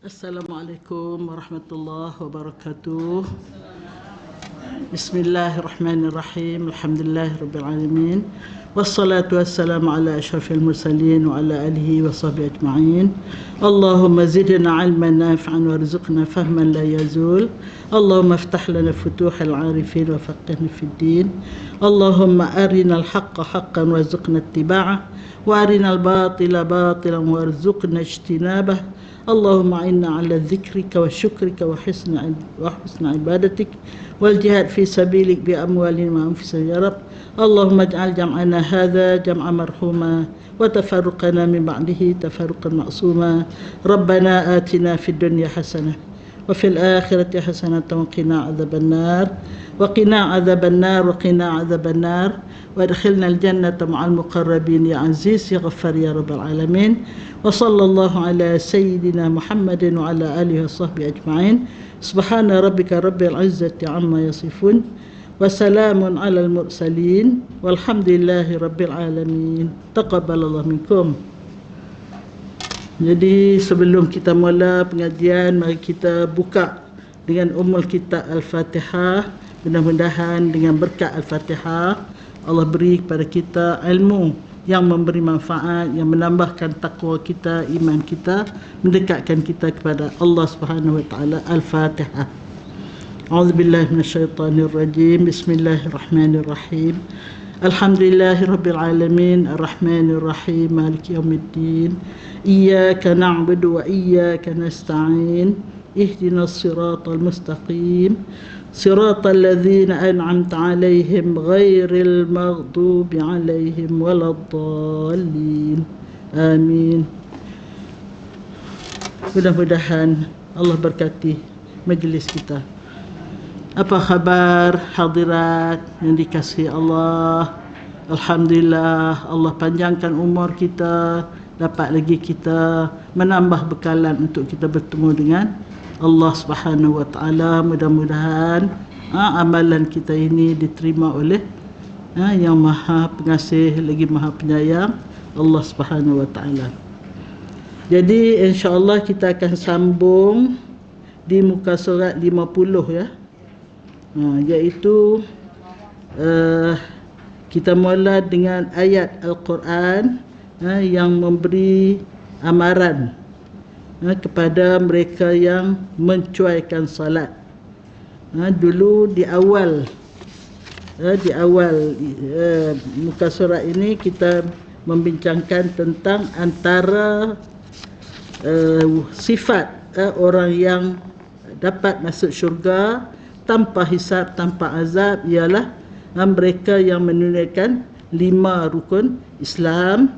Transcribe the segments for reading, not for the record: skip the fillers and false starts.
Assalamualaikum warahmatullahi wabarakatuh. Bismillahirrahmanirrahim. Alhamdulillahirabbil alamin. Wassalatu wassalamu ala asyrafil mursalin wa ala alihi wa sahbihi ajma'in. Allahumma zidna 'ilman nafi'an warzuqna fahman la yazul. Allahumma iftah lana futuhal 'arifin wa faqihna fid din. Allahumma arinal haqqa haqqan warzuqna ittiba'ah wa arinal batila batilan warzuqna ijtinabah. Allahumma inna ala dzikrika wa syukrika wa husna ibadatik wal jihad fi sabilik bi amwalina wa anfusina ya Rabb. Allahumma ij'al jam'ana hadha jam'an marhuma wa tafarruqana min ba'dihi tafarruqan ma'suma. Rabbana atina fid dunya hasanah wa fil akhirati hasanatan wa qina adzabannar wa qina adzabannar wa qina adzabannar wa adkhilna al jannata ma'al muqarrabin ya aziz ya ghaffar ya rabbal alamin. Wa sallallahu ala sayyidina Muhammadin wa ala alihi wa sahbihi ajma'in. Subhana rabbika rabbil izzati amma yasifun wa salamun alal mursalin walhamdulillahi rabbil alamin. Taqabbalallahu minkum. Jadi sebelum kita mula pengajian, mari kita buka dengan Ummul Kitab Al-Fatihah. Mudah-mudahan dengan berkat Al-Fatihah Allah beri kepada kita ilmu yang memberi manfaat, yang menambahkan takwa kita, iman kita, mendekatkan kita kepada Allah Subhanahu wa taala. Al-Fatihah. A'udzubillahi minasyaitonir rajim. Bismillahirrahmanirrahim. Alhamdulillahirabbil alamin, arrahmanir rahim, maliki yaumiddin. Iyyaka na'budu wa iyyaka nasta'in. Ihdinas siratal mustaqim. Siratal ladzina an'amta 'alaihim ghairil maghdubi 'alaihim waladdallin. Amin. Mudah-mudahan Allah berkati majlis kita. Apa khabar hadirat yang dikasihi Allah? Alhamdulillah, Allah panjangkan umur kita, dapat lagi kita menambah bekalan untuk kita bertemu dengan Allah Subhanahu wa taala. Mudah-mudahan amalan kita ini diterima oleh yang Maha Pengasih lagi Maha Penyayang, Allah Subhanahu wa taala. Jadi insya-Allah kita akan sambung di muka surat 50 ya. Iaitu kita mula dengan ayat Al-Quran yang memberi amaran kepada mereka yang mencuaikan salat. Dulu di awal muka surat ini kita membincangkan tentang antara sifat orang yang dapat masuk syurga tanpa hisab, tanpa azab, ialah mereka yang menunaikan 5 rukun Islam,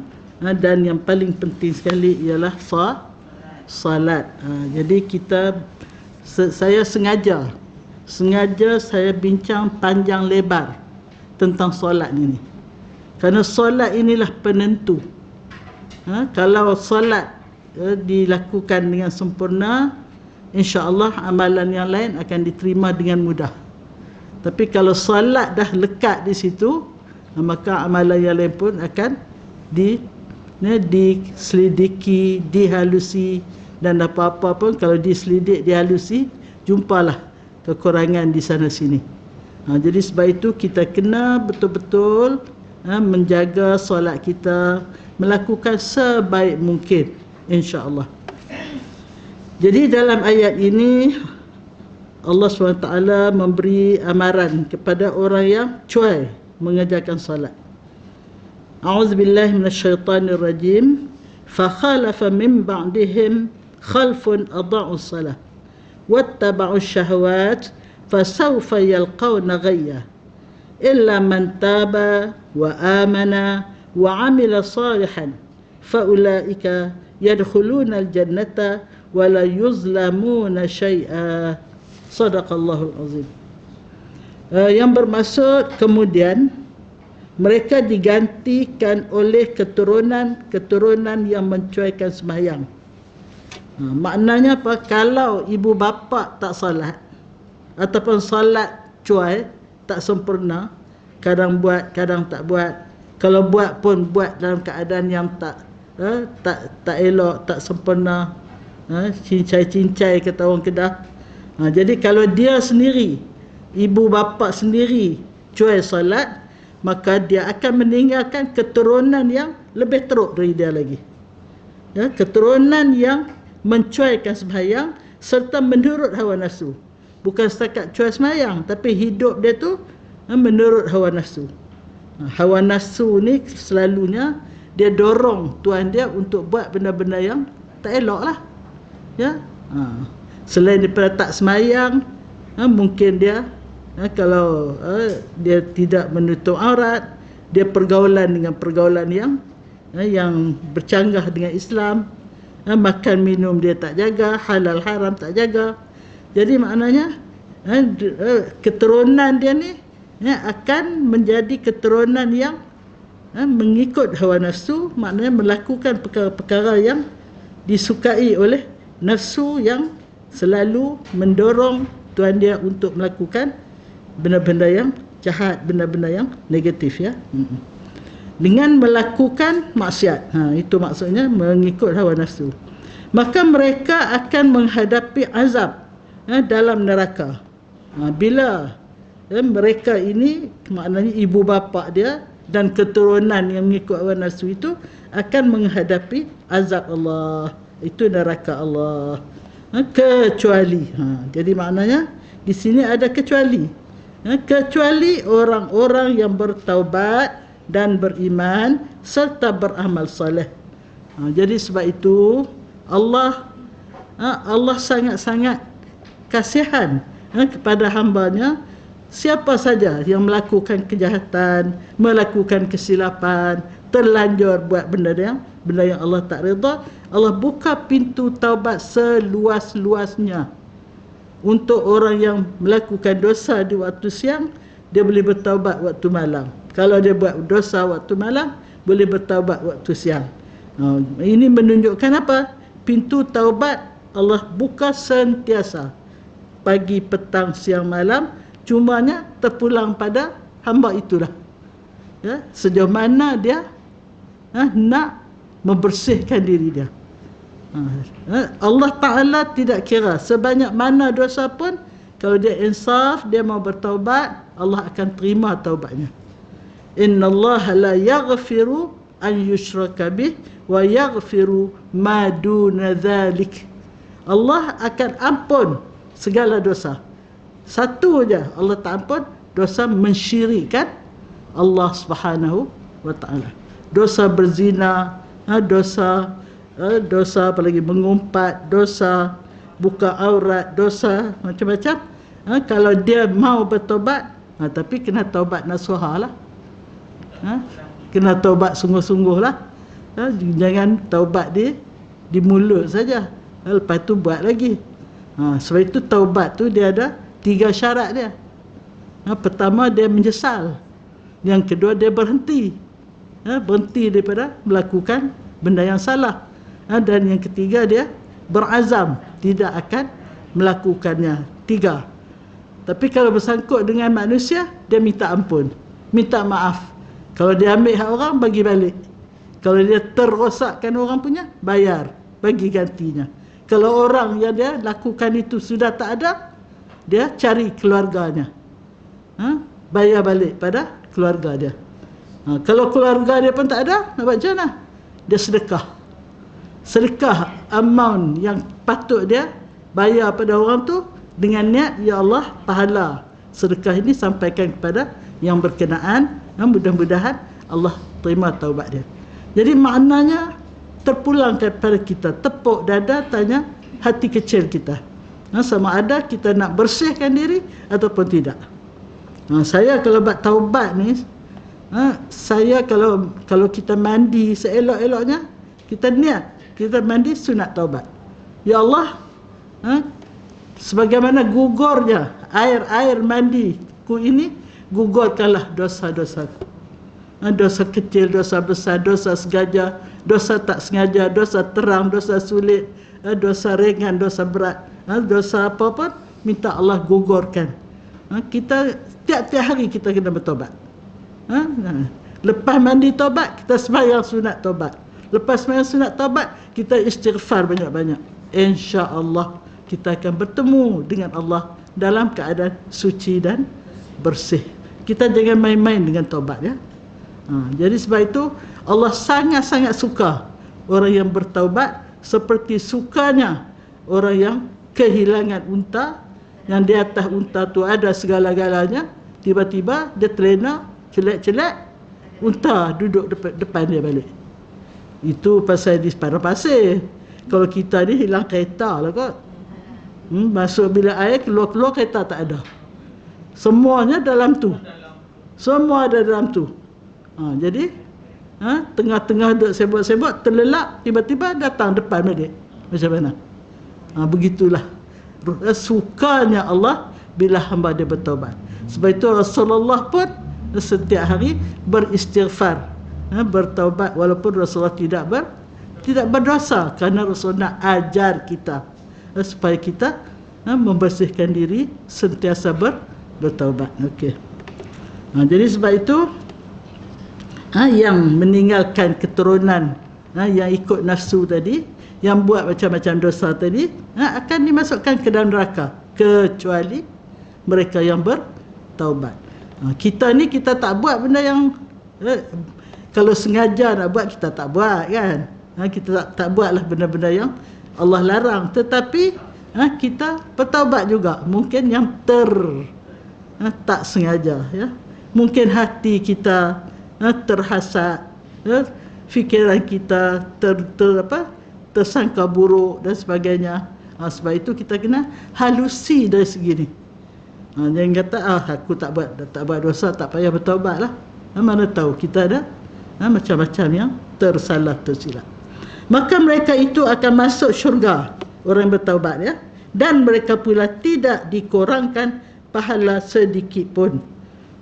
dan yang paling penting sekali ialah salat. Jadi saya sengaja saya bincang panjang lebar tentang solat ini, kerana solat inilah penentu. Kalau solat dilakukan dengan sempurna, insya-Allah amalan yang lain akan diterima dengan mudah. Tapi kalau solat dah lekat di situ, maka amalan yang lain pun akan diselidiki, dihalusi, dan apa-apa pun kalau diselidik, dihalusi, jumpalah kekurangan di sana sini. Jadi sebab itu kita kena betul-betul menjaga solat kita, melakukan sebaik mungkin, insya-Allah. Jadi dalam ayat ini Allah SWT memberi amaran kepada orang yang cuai mengerjakan salat. A'udzubillahi minasyaitonir rajim. Fa khalafa min ba'dihim khalfun adha'us salah wattaba'us syahawat fasawfa yalqawna ghayya illa man taba wa amana wa 'amila salihan faulaika yadkhuluna al-jannata wala yuzlamuna syai'a. Sadaqallahul azim. Yang bermaksud kemudian mereka digantikan oleh keturunan yang mencuaikan sembahyang. Maknanya apa? Kalau ibu bapa tak salat ataupun salat cuai, tak sempurna, kadang buat kadang tak buat, kalau buat pun buat dalam keadaan yang tak elok, tak sempurna, cincai-cincai kata orang Kedah. Jadi kalau dia sendiri, ibu bapa sendiri cuai solat, maka dia akan meninggalkan keturunan yang lebih teruk dari dia lagi. Keturunan yang mencuaikan sembahyang serta menurut hawa nafsu. Bukan setakat cuai sembahyang, tapi hidup dia tu menurut hawa nafsu. Hawa nafsu ni selalunya dia dorong tuan dia untuk buat benda-benda yang tak elok lah. Selain daripada tak sembahyang, mungkin dia kalau dia tidak menutup aurat, dia pergaulan dengan pergaulan yang bercanggah dengan Islam, makan minum dia tak jaga, halal haram tak jaga. Jadi maknanya keturunan dia ni akan menjadi keturunan yang mengikut hawa nafsu, maknanya melakukan perkara-perkara yang disukai oleh nafsu yang selalu mendorong tuan dia untuk melakukan benda-benda yang jahat, benda-benda yang negatif, dengan melakukan maksiat. Itu maksudnya mengikut hawa nafsu. Maka mereka akan menghadapi azab dalam neraka. Bila mereka ini, maknanya ibu bapa dia dan keturunan yang mengikut hawa nafsu itu akan menghadapi azab Allah, itu neraka Allah. Kecuali, jadi maknanya di sini ada kecuali, kecuali orang-orang yang bertaubat dan beriman serta beramal soleh. Jadi sebab itu Allah sangat-sangat kasihan kepada hambanya. Siapa saja yang melakukan kejahatan, melakukan kesilapan, terlanjur buat benda yang Allah tak redha, Allah buka pintu taubat seluas-luasnya. Untuk orang yang melakukan dosa di waktu siang, dia boleh bertaubat waktu malam. Kalau dia buat dosa waktu malam, boleh bertaubat waktu siang. Ini menunjukkan apa? Pintu taubat Allah buka sentiasa, pagi, petang, siang, malam. Cumanya terpulang pada hamba itulah, sejauh mana dia nak membersihkan diri dia. Allah Ta'ala tidak kira sebanyak mana dosa pun, kalau dia insaf, dia mau bertaubat, Allah akan terima taubatnya. Innallaha la yaghfiru an yushraka bih wa yaghfiru ma duna dhalik. Allah akan ampun segala dosa. Satu je Allah tak ampun, dosa mensyirikkan Allah Subhanahu wa Ta'ala. Dosa berzina, dosa apalagi mengumpat, dosa buka aurat, dosa macam-macam. Kalau dia mau bertobat, tapi kena taubat nasuha lah. Kena taubat sungguh-sungguh lah. Jangan taubat di mulut saja, lepas tu buat lagi. Sebab itu taubat tu dia ada 3 syarat dia. Pertama, dia menyesal. Yang kedua, dia berhenti. Berhenti daripada melakukan benda yang salah. Dan yang ketiga, dia berazam tidak akan melakukannya. 3. Tapi kalau bersangkut dengan manusia, dia minta ampun, minta maaf. Kalau dia ambil hak orang, bagi balik. Kalau dia terrosakkan orang punya, bayar, bagi gantinya. Kalau orang yang dia lakukan itu sudah tak ada, dia cari keluarganya, bayar balik pada keluarga dia. Kalau keluarga dia pun tak ada, nak buat macam mana? Dia sedekah amount yang patut dia bayar pada orang tu, dengan niat, ya Allah, pahala sedekah ini sampaikan kepada yang berkenaan. Mudah-mudahan Allah terima taubat dia. Jadi maknanya terpulang kepada kita, tepuk dada, tanya hati kecil kita, sama ada kita nak bersihkan diri ataupun tidak. Saya kalau buat taubat ni, saya kalau kita mandi seelok-eloknya, kita niat, kita mandi sunat taubat. Ya Allah, sebagaimana gugurnya air mandiku ini, gugurkanlah dosa-dosaku. Dosa kecil, dosa besar, dosa sengaja, dosa tak sengaja, dosa terang, dosa sulit, dosa ringan, dosa berat, dosa apa pun, minta Allah gugurkan. Kita tiap-tiap hari kita kena bertobat. Lepas mandi tobat, kita sembahyang sunat tobat. Lepas sembahyang sunat tobat, kita istighfar banyak-banyak. insya-Allah kita akan bertemu dengan Allah dalam keadaan suci dan bersih. Kita jangan main-main dengan taubat, ya. Jadi sebab itu Allah sangat-sangat suka orang yang bertaubat, seperti sukanya orang yang kehilangan unta, yang di atas unta tu ada segala-galanya, tiba-tiba dia terlena, celak-celak, unta duduk depan dia balik. Itu pasal di padang pasir. Kalau kita ni hilang kereta lah kot. Masuk bilik air, keluar-keluar kereta tak ada. Semuanya dalam tu. Semua ada dalam tu. Jadi tengah-tengah duduk sebut-sebut, terlelap, tiba-tiba datang depan balik. Macam mana? Begitulah sukanya Allah bila hamba dia bertaubat. Sebab itu Rasulullah pun setiap hari beristighfar, bertaubat, walaupun Rasulullah tidak berdosa, kerana Rasulullah nak ajar kita supaya kita membersihkan diri, sentiasa bertaubat. Okey. Jadi sebab itu yang meninggalkan keturunan yang ikut nafsu tadi, yang buat macam-macam dosa tadi, akan dimasukkan ke dalam neraka, kecuali mereka yang bertaubat. Kita ni kita tak buat benda yang kalau sengaja nak buat, kita tak buat, kan. Kita tak buatlah benda-benda yang Allah larang, tetapi kita bertaubat juga. Mungkin yang tak sengaja, ya. Mungkin hati kita terhasad, fikiran kita tersangka buruk dan sebagainya. Sebab itu kita kena halusi dari segi ni. Jangan kata aku tak buat dosa, tak payah bertaubat lah. Mana tahu kita ada macam-macam yang tersalah, tersilap. Maka mereka itu akan masuk syurga, orang yang bertaubat, ya. Dan mereka pula tidak dikurangkan pahala sedikit pun.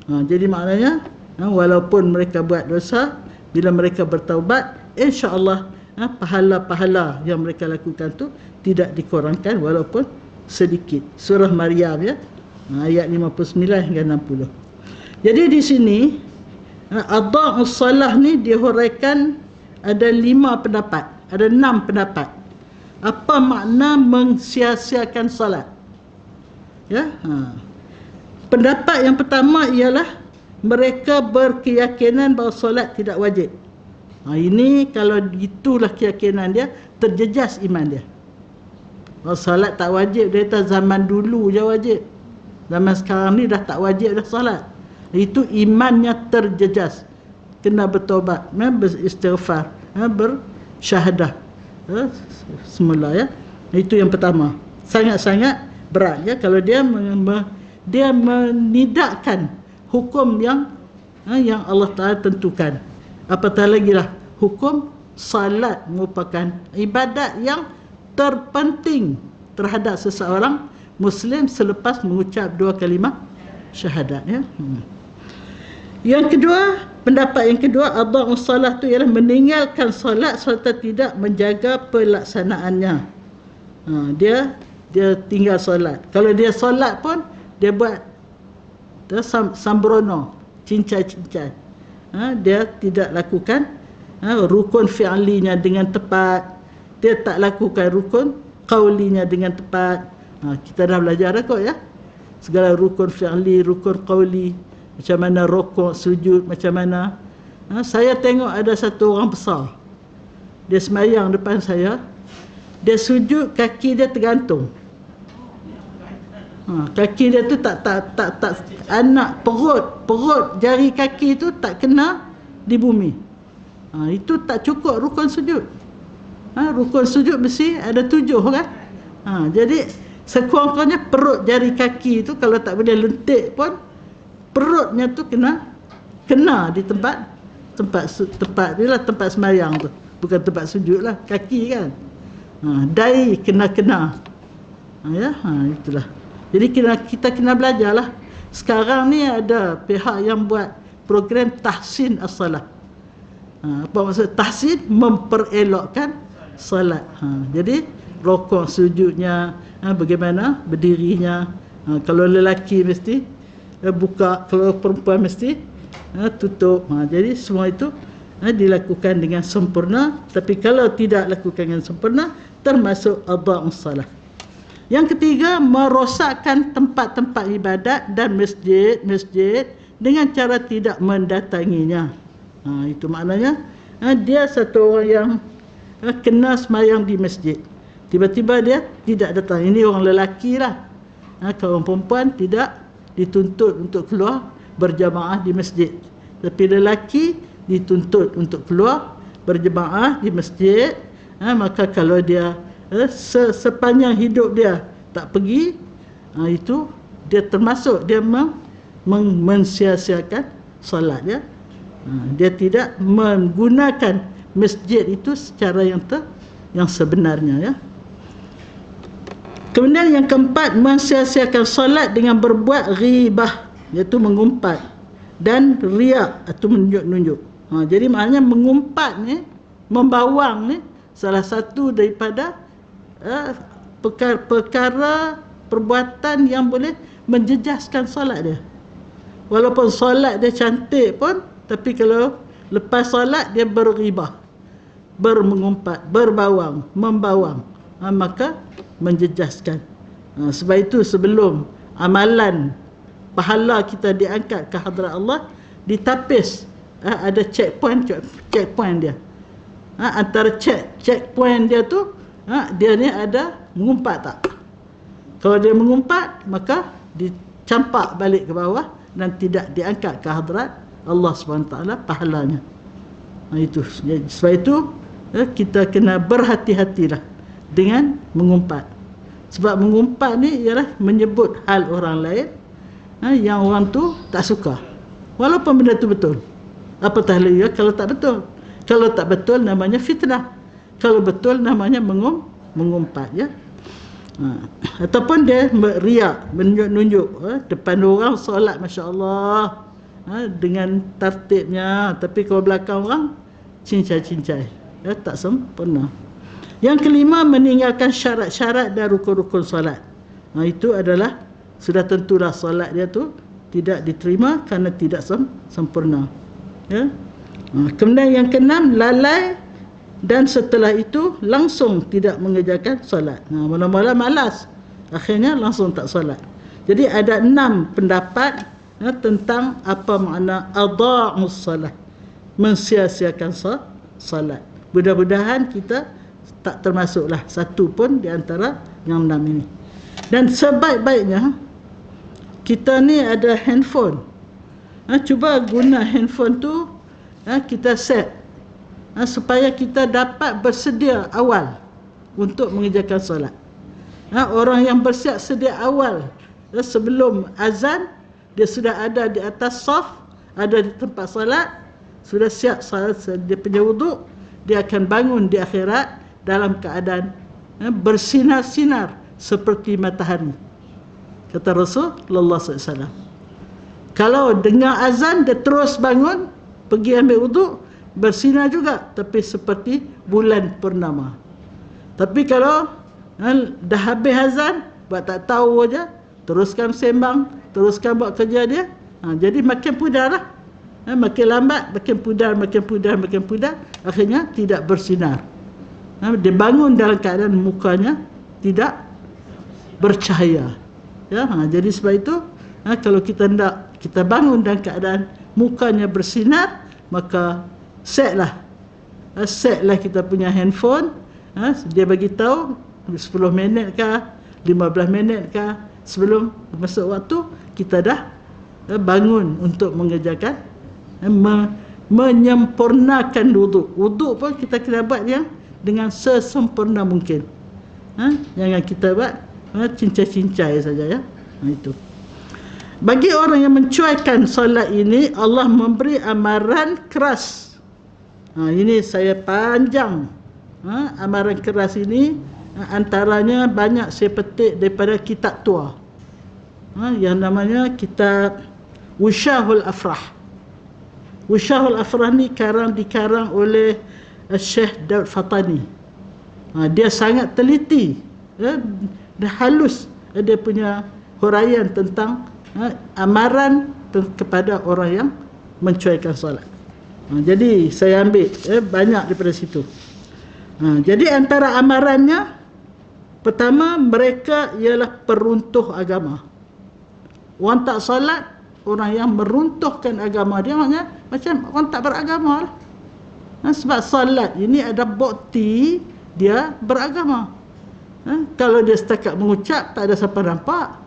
Jadi maknanya walaupun mereka buat dosa, bila mereka bertaubat, insya-Allah pahala-pahala yang mereka lakukan tu tidak dikurangkan walaupun sedikit. Surah Maryam, ya, ayat 59 hingga 60. Jadi di sini adha'us salah ni dihuraikan ada 5 pendapat, ada 6 pendapat. Apa makna mensia-siakan salat? Ya, pendapat yang pertama ialah mereka berkeyakinan bahawa solat tidak wajib. Ini kalau itulah keyakinan dia, terjejas iman dia. Bahawa solat tak wajib, dia kata zaman dulu je wajib. Zaman sekarang ni dah tak wajib dah solat. Itu imannya terjejas. Kena bertaubat, beristighfar, bersyahadah semula, ya. Itu yang pertama. Sangat-sangat berat, ya, kalau dia menidakkan hukum yang Allah Ta'ala tentukan. Apatah lagi lah hukum salat merupakan ibadat yang terpenting terhadap seseorang Muslim selepas mengucap 2 kalimah syahadat, ya. Yang kedua, pendapat yang kedua, adha'us salah tu ialah meninggalkan solat serta tidak menjaga pelaksanaannya. Dia tinggal solat. Kalau dia solat pun dia buat sambrono, cincai-cincai. Dia tidak lakukan rukun fi'linya dengan tepat. Dia tak lakukan rukun qaulinya dengan tepat. Kita dah belajar dah kot, ya. Segala rukun fi'li, rukun qauli, macam mana rukuk, sujud, macam mana. Saya tengok ada satu orang besar, dia semayang depan saya, dia sujud, kaki dia tergantung. Kaki dia tu tak perut jari kaki tu tak kena di bumi. Itu tak cukup rukun sujud. Rukun sujud mesti ada 7, kan. Jadi sekurang-kurangnya perut jari kaki tu kalau tak boleh lentik pun, perutnya tu kena di tempat ni lah, tempat semayang tu, bukan tempat sujud lah, kaki, kan. Dahi kena, ya. Itulah. Jadi kita kena belajarlah. Sekarang ni ada pihak yang buat program tahsin as-salah. Apa maksud tahsin? Memperelokkan salat. Jadi rukuk sujudnya, bagaimana berdirinya. Kalau lelaki mesti buka, kalau perempuan mesti tutup. Jadi semua itu dilakukan dengan sempurna. Tapi kalau tidak lakukan dengan sempurna, termasuk adha'us salah. Yang ketiga, merosakkan tempat-tempat ibadat dan masjid-masjid dengan cara tidak mendatanginya. Itu maknanya dia satu orang yang kena semayang di masjid, tiba-tiba dia tidak datang. Ini orang lelaki lah. Kalau orang perempuan tidak dituntut untuk keluar berjamaah di masjid, tapi lelaki dituntut untuk keluar berjamaah di masjid. Maka kalau dia sepanjang hidup dia tak pergi, itu dia termasuk dia mensia-siakan solat dia. Dia tidak menggunakan masjid itu secara yang sebenarnya, ya. Kemudian yang keempat, mensia-siakan solat dengan berbuat ghibah, iaitu mengumpat, dan riak atau menunjuk-nunjuk. Jadi maknanya mengumpat ni, membawang ni, salah satu daripada perkara perbuatan yang boleh menjejaskan solat dia. Walaupun solat dia cantik pun, tapi kalau lepas solat dia berghibah, bermengumpat, berbawang, membawang, maka menjejaskan. Sebab itu sebelum amalan pahala kita diangkat ke hadrat Allah, ditapis ada checkpoint dia. Antara checkpoint dia tu, dia ni ada mengumpat tak. Kalau dia mengumpat, maka dicampak balik ke bawah dan tidak diangkat ke hadrat Allah SWT pahalanya. Itu. Sebab itu kita kena berhati-hatilah dengan mengumpat. Sebab mengumpat ni ialah menyebut hal orang lain yang orang tu tak suka, walaupun benda tu betul. Apatah lagi kalau tak betul. Kalau tak betul namanya fitnah, kalau betul namanya mengumpat, ya. Ataupun dia riak, menunjuk-nunjuk depan orang solat masya-Allah dengan tertibnya, tapi kalau belakang orang cincai-cincai, tak sempurna. Yang kelima, meninggalkan syarat-syarat dan rukun-rukun solat. Itu adalah sudah tentulah solat dia tu tidak diterima kerana tidak sempurna, ya. Kemudian yang keenam, lalai dan setelah itu langsung tidak mengerjakan solat. Mula-mula malas, akhirnya langsung tak solat. Jadi ada 6 pendapat tentang apa makna adha'us salah, mensia-siakan solat. Mudah-mudahan kita tak termasuklah satu pun di antara yang 6 ini. Dan sebaik-baiknya kita ni ada handphone, cuba guna handphone tu, kita set supaya kita dapat bersedia awal untuk mengerjakan solat. Orang yang bersiap sedia awal sebelum azan, dia sudah ada di atas saf, ada di tempat solat, sudah siap salat, dia punya wuduk, dia akan bangun di akhirat dalam keadaan bersinar-sinar seperti matahari. Kata Rasulullah SAW, kalau dengar azan dia terus bangun, pergi ambil wuduk, bersinar juga, tapi seperti bulan purnama. Tapi kalau dah habis azan, buat tak tahu aja, teruskan sembang, teruskan buat kerja dia, jadi makin pudar lah. Makin lambat, makin pudar, akhirnya tidak bersinar. Dia bangun dalam keadaan mukanya tidak bercahaya, ya. Jadi sebab itu kalau kita hendak kita bangun dalam keadaan mukanya bersinar, maka setlah kita punya handphone, dia bagi tahu 10 minit kah, 15 minit kah sebelum masuk waktu, kita dah bangun untuk mengerjakan, menyempurnakan wuduk. Wuduk pun kita kena buat yang dengan sesempurna mungkin. Jangan kita buat cincai-cincai saja, ya. Itu. Bagi orang yang mencuaikan solat ini, Allah memberi amaran keras. Ini saya panjang. Amaran keras ini antaranya banyak saya petik daripada kitab tua, yang namanya kitab Wushahul Afrah. Wushahul Afrah ni dikarang oleh Syekh Daud Fatani. Dia sangat teliti, dia halus, dia punya huraian tentang amaran kepada orang yang mencuaikan solat. Jadi saya ambil banyak daripada situ. Jadi antara amarannya, pertama, mereka ialah peruntuh agama. Orang tak solat, orang yang meruntuhkan agama dia, maknanya macam orang tak beragama lah. Sebab solat ini ada bukti dia beragama. Kalau dia setakat mengucap, tak ada siapa nampak,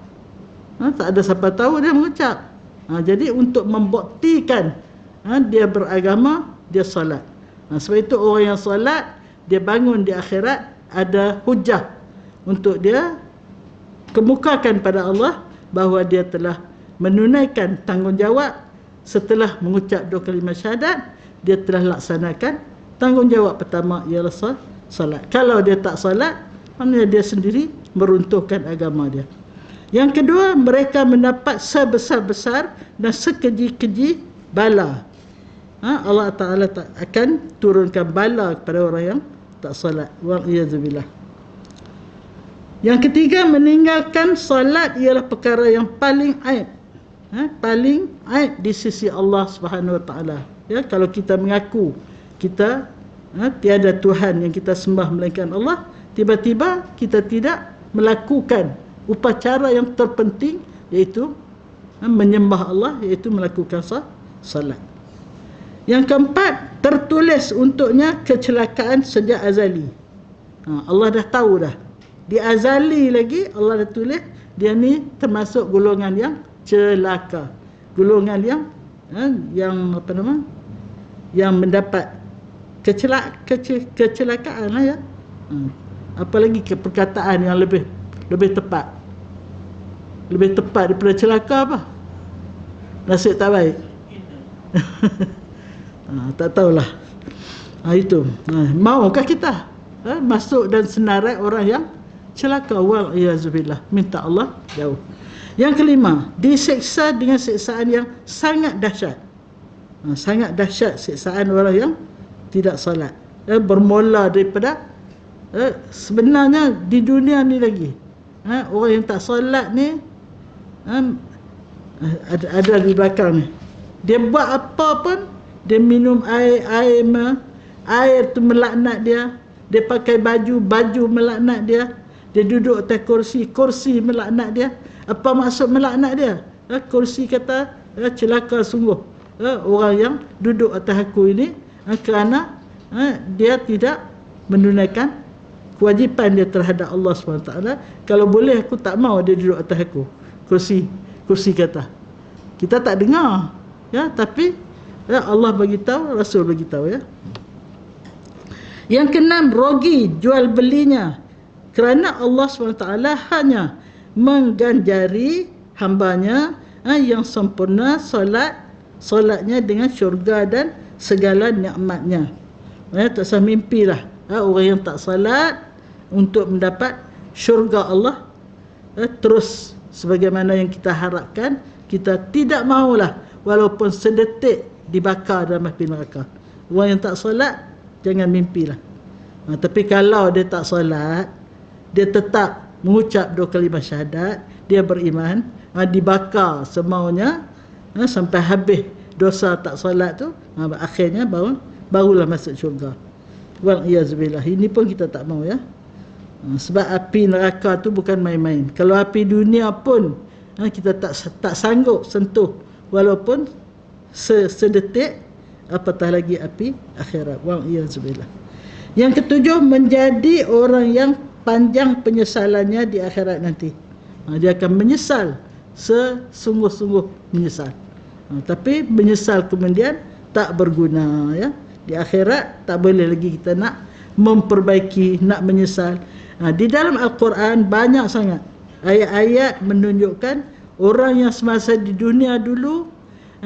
tak ada siapa tahu dia mengucap. Jadi untuk membuktikan dia beragama, dia solat. Sebab itu orang yang solat, dia bangun di akhirat ada hujah untuk dia kemukakan pada Allah bahawa dia telah menunaikan tanggungjawab setelah mengucap 2 kalimah syahadat. Dia telah laksanakan tanggungjawab pertama, ialah solat. Kalau dia tak solat, maknanya dia sendiri meruntuhkan agama dia. Yang kedua, mereka mendapat sebesar-besar dan sekeji-keji bala. Allah Ta'ala akan turunkan bala kepada orang yang tak solat. Wa'iyadzubillah. Yang ketiga, meninggalkan solat ialah perkara yang paling aib. Paling aib di sisi Allah Subhanahu Wa Ta'ala. Kalau kita mengaku kita tiada Tuhan yang kita sembah melainkan Allah, tiba-tiba kita tidak melakukan upacara yang terpenting, iaitu menyembah Allah, iaitu melakukan salat. Yang keempat, tertulis untuknya kecelakaan sejak azali. Allah dah tahu dah. Di azali lagi Allah dah tulis dia ni termasuk golongan yang celaka. Golongan yang apa nama? Yang mendapat kecelakaan lah ya. Apalagi perkataan yang lebih tepat. Lebih tepat daripada celaka apa? Nasib tak baik. Tak tahulah. Itu. Maukah kita masuk dan senarai orang yang celaka? Wal-iyazubillah. Minta Allah jauh. Yang kelima, diseksa dengan siksaan yang sangat dahsyat. Sangat dahsyat siksaan orang yang tidak solat. Bermula daripada sebenarnya di dunia ni lagi, orang yang tak solat ni ada di belakang ni. Dia buat apa pun, dia minum air tu melaknat dia. Dia pakai baju melaknat dia. Dia duduk atas kursi melaknat dia. Apa maksud melaknat dia? Kursi kata celaka sungguh orang yang duduk atas aku ini, kerana dia tidak menunaikan kewajipan dia terhadap Allah SWT. Kalau boleh aku tak mau dia duduk atas aku. Kursi kata. Kita tak dengar, tapi Allah bagi tahu, Rasul bagi tahu ya. Yang keenam, rogi jual belinya, kerana Allah SWT hanya mengganjari hambanya yang sempurna solatnya dengan syurga dan segala nikmatnya. Tak usah mimpilah orang yang tak solat untuk mendapat syurga Allah terus sebagaimana yang kita harapkan. Kita tidak maulah walaupun sedetik dibakar dalam api neraka. Orang yang tak solat jangan mimpilah. Tapi kalau dia tak solat, dia tetap mengucap 2 kalimah syahadat, dia beriman, dibakar semaunya sampai habis dosa tak solat tu, akhirnya barulah masuk syurga. Wal-iyazubillah. Ini pun kita tak mau ya. Sebab api neraka tu bukan main-main. Kalau api dunia pun kita tak sanggup sentuh walaupun sedetik, apatah lagi api akhirat. Wal-iyazubillah. Yang ketujuh, menjadi orang yang panjang penyesalannya di akhirat nanti. Dia akan menyesal, sesungguh-sungguh menyesal. Tapi menyesal kemudian tak berguna ya. Di akhirat tak boleh lagi kita nak memperbaiki, nak menyesal. Di dalam Al-Quran banyak sangat ayat-ayat menunjukkan orang yang semasa di dunia dulu,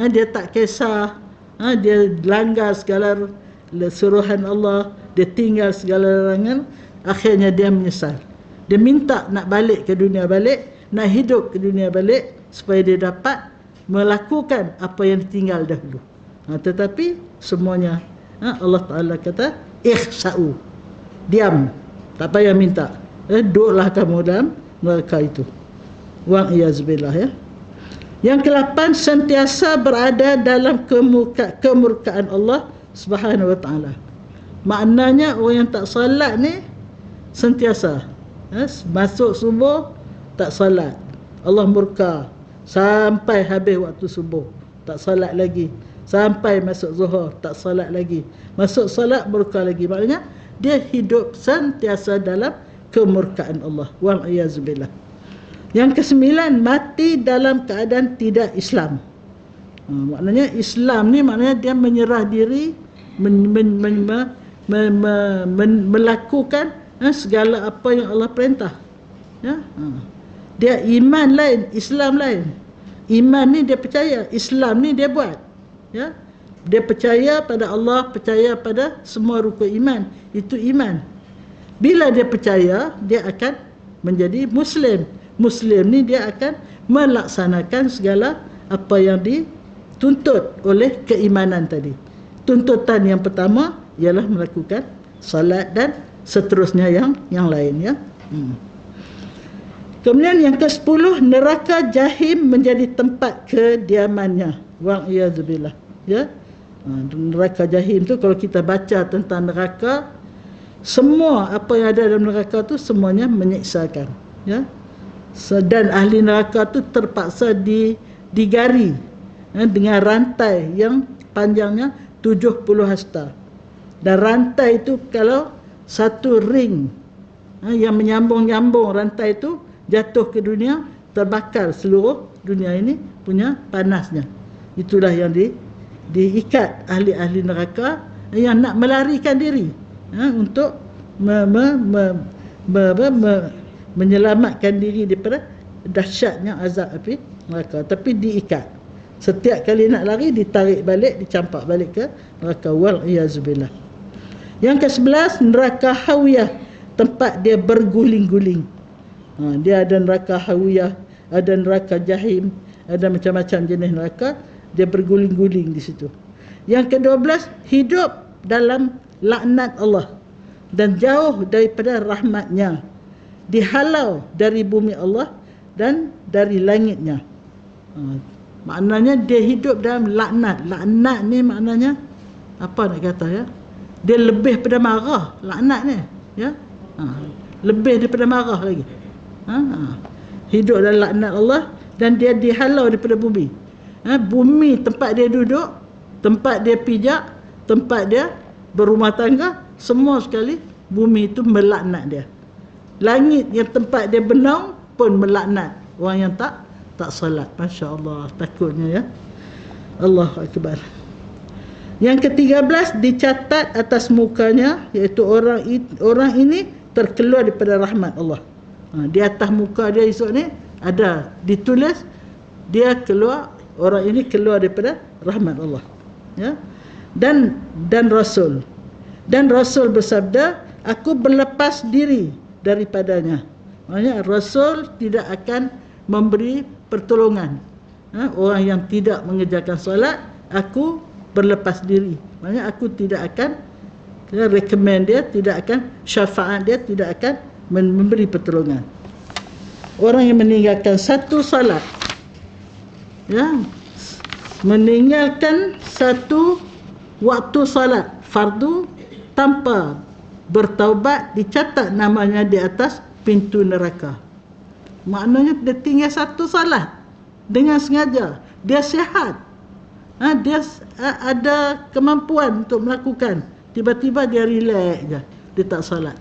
dia tak kisah, dia langgar segala suruhan Allah, dia tinggal segala larangan, akhirnya dia menyesal. Dia minta nak balik ke dunia balik, nak hidup ke dunia balik supaya dia dapat melakukan apa yang ditinggal dahulu. Tetapi semuanya Allah Ta'ala kata ikhsa'u, diam, tak payah minta, duduklah kamu dalam neraka itu. Wa'iyazbillah ya. Yang ke-8, sentiasa berada dalam kemurkaan Allah Subhanahu Wa Ta'ala. Maknanya orang yang tak salat ni sentiasa masuk subuh tak salat, Allah murka sampai habis waktu subuh, tak salat lagi, sampai masuk zuhur tak salat lagi, masuk salat murka lagi. Maknanya dia hidup sentiasa dalam kemurkaan Allah. Wal-iyazubillah. Yang kesembilan, mati dalam keadaan tidak Islam. Maknanya Islam ni maknanya dia menyerah diri, melakukan segala apa yang Allah perintah. Ya? Dia iman lain, Islam lain. Iman ni dia percaya, Islam ni dia buat. Ya? Dia percaya pada Allah, percaya pada semua rukun iman. Itu iman. Bila dia percaya, dia akan menjadi Muslim. Muslim ni dia akan melaksanakan segala apa yang dituntut oleh keimanan tadi. Tuntutan yang pertama ialah melakukan salat dan seterusnya yang lain, ya. Kemudian yang ke-10, neraka jahim menjadi tempat kediamannya. Wa'iyadzubillah. Ya. Neraka jahim tu kalau kita baca tentang neraka, semua apa yang ada dalam neraka tu semuanya menyiksakan, ya. Dan ahli neraka tu terpaksa digari dengan rantai yang panjangnya 70 hasta. Dan rantai itu kalau satu ring yang menyambung-nyambung rantai itu jatuh ke dunia, terbakar seluruh dunia ini punya panasnya. Itulah yang diikat ahli-ahli neraka yang nak melarikan diri untuk menyelamatkan diri daripada dahsyatnya azab api neraka, tapi diikat. Setiap kali nak lari ditarik balik, dicampak balik ke neraka. Wal-iyazubillah. Yang ke-11, neraka hawiyah, tempat dia berguling-guling. Dia ada neraka hawiyah, ada neraka jahim, ada macam-macam jenis neraka, dia berguling-guling di situ. Yang ke-12, hidup dalam laknat Allah dan jauh daripada rahmatnya, dihalau dari bumi Allah dan dari langitnya. Maknanya dia hidup dalam laknat. Laknat ni maknanya apa nak kata, ya? Dia lebih pada marah laknat ni, ya. Lebih daripada marah lagi. Hidup dalam laknat Allah dan dia dihalau daripada bumi. Bumi tempat dia duduk, tempat dia pijak, tempat dia berumah tangga, semua sekali bumi itu melaknat dia. Langit yang tempat dia bernaung pun melaknat orang yang tak salat. Masya Allah, takutnya, ya. Allahu Akbar. Yang ke-13, dicatat atas mukanya, iaitu orang ini terkeluar daripada rahmat Allah. Di atas muka dia esok ni ada ditulis dia keluar, orang ini keluar daripada rahmat Allah, ya. Dan Rasul bersabda, aku berlepas diri daripadanya. Maksudnya Rasul tidak akan memberi pertolongan orang yang tidak mengerjakan solat. Aku berlepas diri, maksudnya aku tidak akan recommend dia, tidak akan syafaat dia, tidak akan memberi pertolongan. Orang yang meninggalkan satu salat, ya, meninggalkan satu waktu salat fardu tanpa bertaubat, dicatat namanya di atas pintu neraka. Maknanya dia tinggal satu salat dengan sengaja, dia sihat, dia ada kemampuan untuk melakukan, tiba-tiba dia relax je, dia tak salat.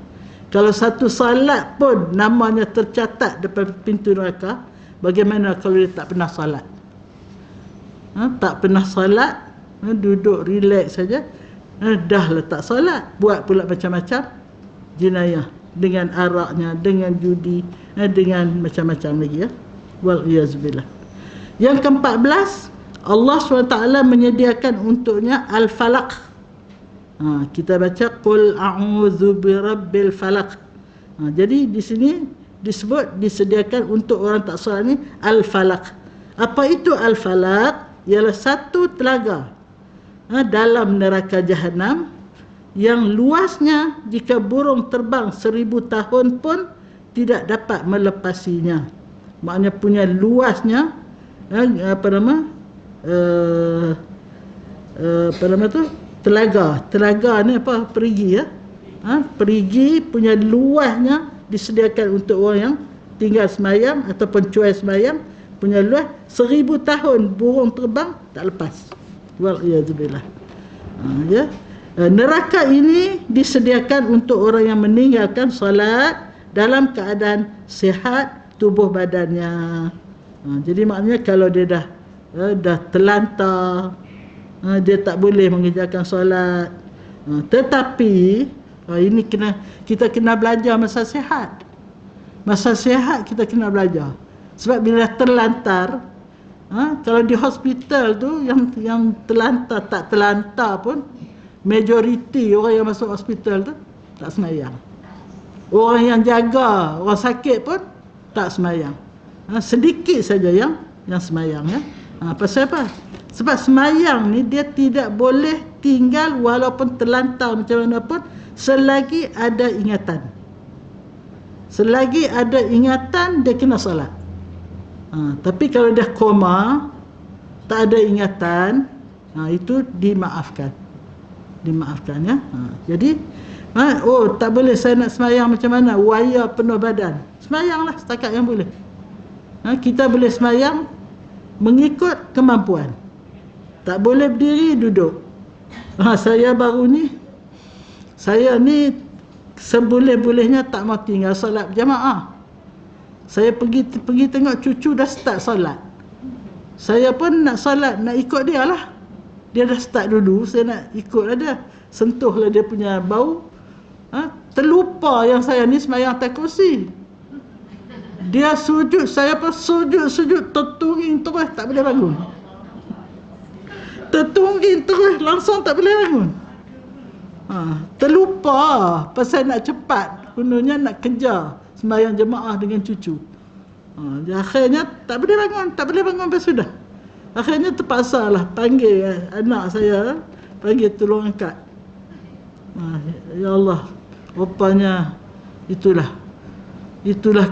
Kalau satu salat pun namanya tercatat depan pintu neraka, bagaimana kalau dia tak pernah salat? Tak pernah salat, duduk relax saja, dah letak salat, buat pula macam-macam jenayah, dengan araknya, dengan judi, dengan macam-macam lagi, ya. Wal-iyazubillah. Yang ke-14, Allah SWT menyediakan untuknya Al-Falaq. Kita baca Qul a'udzu birabbil falaq. Jadi di sini disebut disediakan untuk orang tak salat ni Al-Falaq. Apa itu Al-Falaq? Ialah satu telaga dalam neraka Jahannam yang luasnya jika burung terbang 1000 tahun pun tidak dapat melepasinya. Maknanya punya luasnya apa nama tu Telaga ni apa? Perigi, ya. Perigi punya luasnya disediakan untuk orang yang tinggal semayang ataupun cuai semayang, punya luas 1000 tahun burung terbang tak lepas. Wal'iyadzubillah. Ya. Neraka ini disediakan untuk orang yang meninggalkan solat dalam keadaan sihat tubuh badannya. Jadi maknanya kalau dia dah terlantar, dia tak boleh mengerjakan solat. Tetapi ini kita kena belajar masa sihat. Masa sihat kita kena belajar. Sebab bila terlantar, kalau di hospital tu yang terlantar tak terlantar pun, majoriti orang yang masuk hospital tu tak semayang. Orang yang jaga orang sakit pun tak semayang. Sedikit saja yang semayang, ya. Pasal apa? Sebab semayang ni dia tidak boleh tinggal walaupun terlantar macam mana pun, selagi ada ingatan. Selagi ada ingatan dia kena solat. Tapi kalau dah koma, tak ada ingatan, itu dimaafkan. Dimaafkan, ya. Jadi tak boleh saya nak semayang macam mana? Waya penuh badan. Semayanglah setakat yang boleh. Kita boleh semayang mengikut kemampuan. Tak boleh berdiri, duduk. Saya baru ni, saya ni seboleh-bolehnya tak mau tinggal solat berjamaah. Saya pergi tengok cucu dah start solat. Saya pun nak solat, nak ikut dia lah. Dia dah start dulu, saya nak ikutlah dia. Sentuhlah dia punya bau. Terlupa yang saya ni semayang atas kursi. Dia sujud, saya pun sujud tertunging terus, tak boleh bangun. Tertunging terus, langsung tak boleh bangun. Terlupa pasal nak cepat, kononnya nak kejar sembahyang jemaah dengan cucu. Akhirnya tak boleh bangun pas sudah. Akhirnya terpaksa lah panggil anak saya, panggil tolong angkat. Ya Allah, rupanya itulah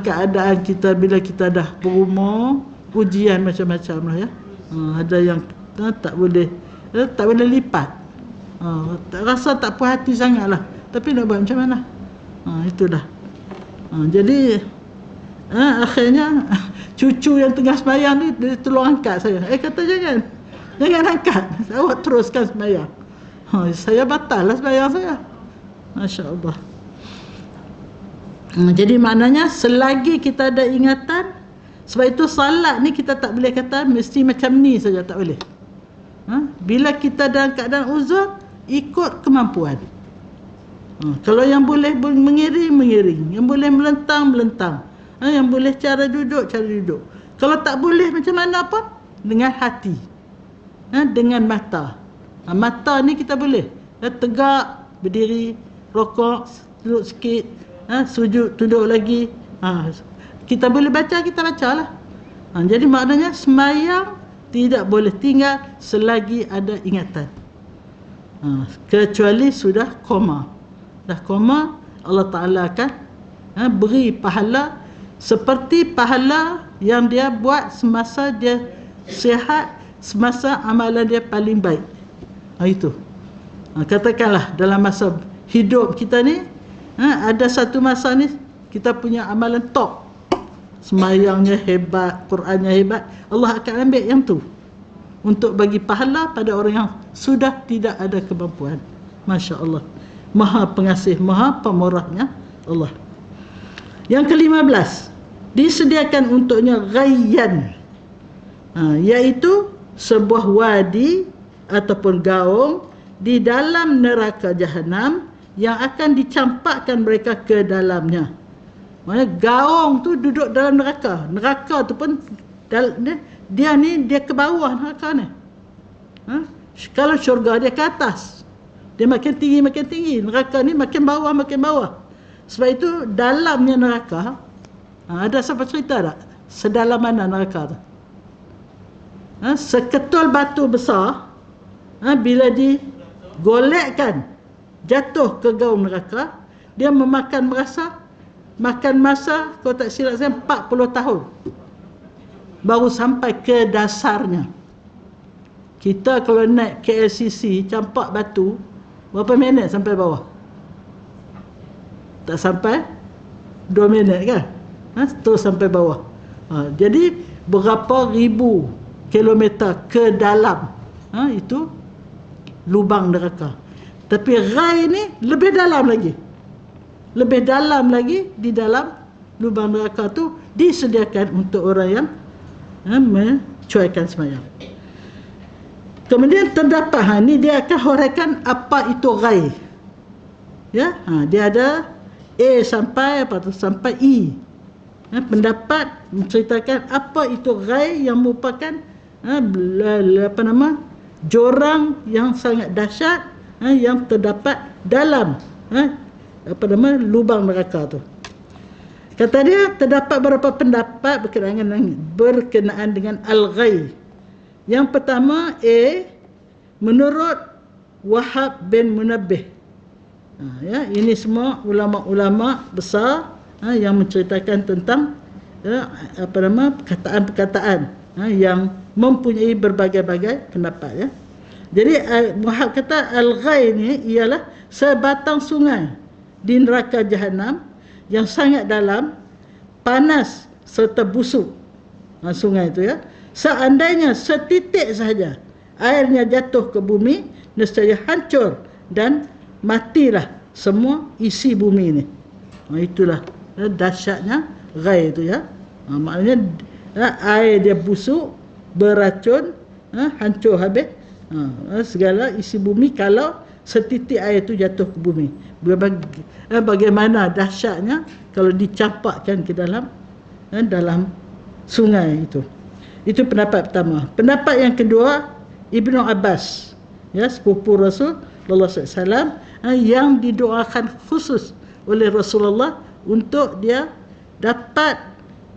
keadaan kita bila kita dah berumur, ujian macam-macam lah, ya. Ada yang tak boleh lipat. Rasa tak puas hati sangat lah, tapi nak buat macam mana? Itulah. Jadi akhirnya cucu yang tengah sembahyang ni dia tolong angkat saya. Kata jangan angkat, awak teruskan sembahyang. Saya batal lah sembahyang saya. Masya Allah. Jadi maknanya selagi kita ada ingatan, sebab itu salat ni kita tak boleh kata mesti macam ni saja, tak boleh. Bila kita dalam keadaan uzur, ikut kemampuan. Kalau yang boleh mengiring, yang boleh melentang, yang boleh cara duduk. Kalau tak boleh macam mana pun, dengan hati, dengan mata. Mata ni kita boleh tegak, berdiri, rokok, duduk sikit, sujud, duduk lagi. Kita boleh baca, kita bacalah. Jadi maknanya semayang tidak boleh tinggal selagi ada ingatan. Kecuali sudah koma. Dah koma, Allah Ta'ala akan beri pahala seperti pahala yang dia buat semasa dia sihat, semasa amalan dia paling baik. Itu. Katakanlah dalam masa hidup kita ni, ada satu masa ni kita punya amalan top, semayangnya hebat, Qurannya hebat, Allah akan ambil yang tu untuk bagi pahala pada orang yang sudah tidak ada kemampuan. Masya Allah, Maha Pengasih, Maha Pemurahnya Allah. Yang ke-15, disediakan untuknya ghayyan, iaitu sebuah wadi ataupun gaung di dalam neraka jahanam yang akan dicampakkan mereka ke dalamnya. Maksudnya gaung tu duduk dalam neraka. Neraka tu pun dia ke bawah neraka ni. Kalau syurga dia ke atas, dia makin tinggi. Neraka ni makin bawah. Sebab itu dalamnya neraka, ada siapa cerita tak sedalam mana neraka tu? Seketul batu besar, bila digolekkan jatuh ke gaung neraka, dia makan masa kalau tak silap saya 40 tahun baru sampai ke dasarnya. Kita kalau naik KLCC campak batu, berapa minit sampai bawah? Tak sampai 2 minit kan? Terus sampai bawah. Jadi berapa ribu kilometer ke dalam, itu lubang neraka. Tapi rai ni lebih dalam lagi. Lebih dalam lagi. Di dalam lubang neraka tu disediakan untuk orang yang mencuaikan sembahyang. Kemudian terdapat, ni dia akan huraikan apa itu rai. Ya, dia ada A sampai sampai E. Pendapat menceritakan apa itu rai yang merupakan jurang yang sangat dahsyat yang terdapat dalam lubang neraka tu. Kata dia terdapat beberapa pendapat berkenaan dengan al-ghai. Yang pertama, menurut Wahab bin Munabbih. Ini semua ulama-ulama besar yang menceritakan tentang perkataan-perkataan yang mempunyai berbagai-bagai pendapat. Jadi Wahab kata al-ghai ni ialah sebatang sungai di neraka Jahannam yang sangat dalam, panas serta busuk. Sungai itu seandainya setitik sahaja airnya jatuh ke bumi, nescaya hancur dan matilah semua isi bumi ini. Itulah dahsyatnya ghai itu maknanya air dia busuk, beracun, hancur habis segala isi bumi kalau setitik air itu jatuh ke bumi. Bagaimana dahsyatnya kalau dicampakkan ke dalam sungai itu. Itu pendapat pertama. Pendapat yang kedua, Ibnu Abbas, sepupu Rasulullah SAW, yang didoakan khusus oleh Rasulullah untuk dia dapat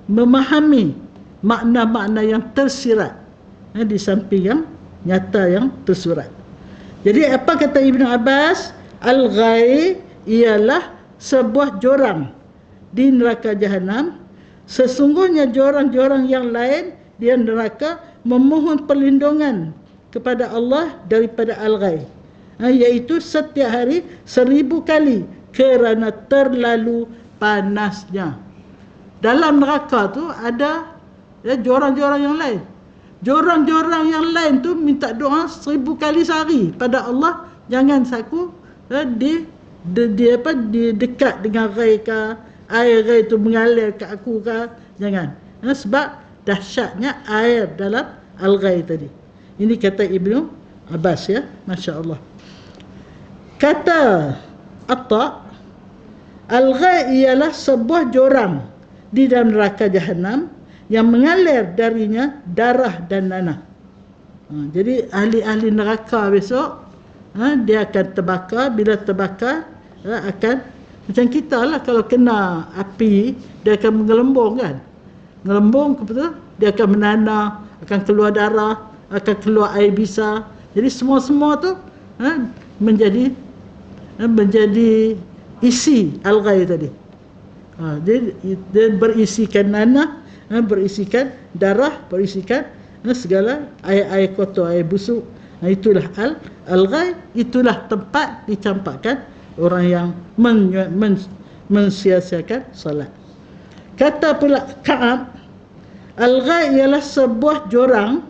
memahami makna-makna yang tersirat di samping yang nyata yang tersurat. Jadi apa kata Ibnu Abbas? Al-ghai ialah sebuah jurang di neraka Jahannam. Sesungguhnya jurang-jurang yang lain di neraka memohon perlindungan kepada Allah daripada al-ghai, iaitu setiap hari 1000 kali kerana terlalu panasnya. Dalam neraka tu ada jurang-jurang yang lain. Jurang-jurang yang lain tu minta doa 1000 kali sehari pada Allah, jangan saku dekat dengan ghai ke, air ghai tu mengalir ke aku ke, jangan. Sebab dahsyatnya air dalam al-ghai tadi. Ini kata Ibnu Abbas, Masya Allah. Kata Atta, al-ghai ialah sebuah jurang di dalam neraka Jahannam yang mengalir darinya darah dan nanah. Jadi ahli-ahli neraka besok, dia akan terbakar. Bila terbakar, akan macam kita lah, kalau kena api dia akan menggelembung kan. Ngelembung, betul? Dia akan menanah, akan keluar darah, akan keluar air bisa. Jadi semua-semua tu menjadi isi al-ghai tadi. Dia berisikan nanah, berisikan darah, berisikan segala air-air kotor, air busuk. Itulah al-ghai, itulah tempat dicampakkan orang yang mensia-siakan solat. Kata pula Ka'ab, al-ghai ialah sebuah jurang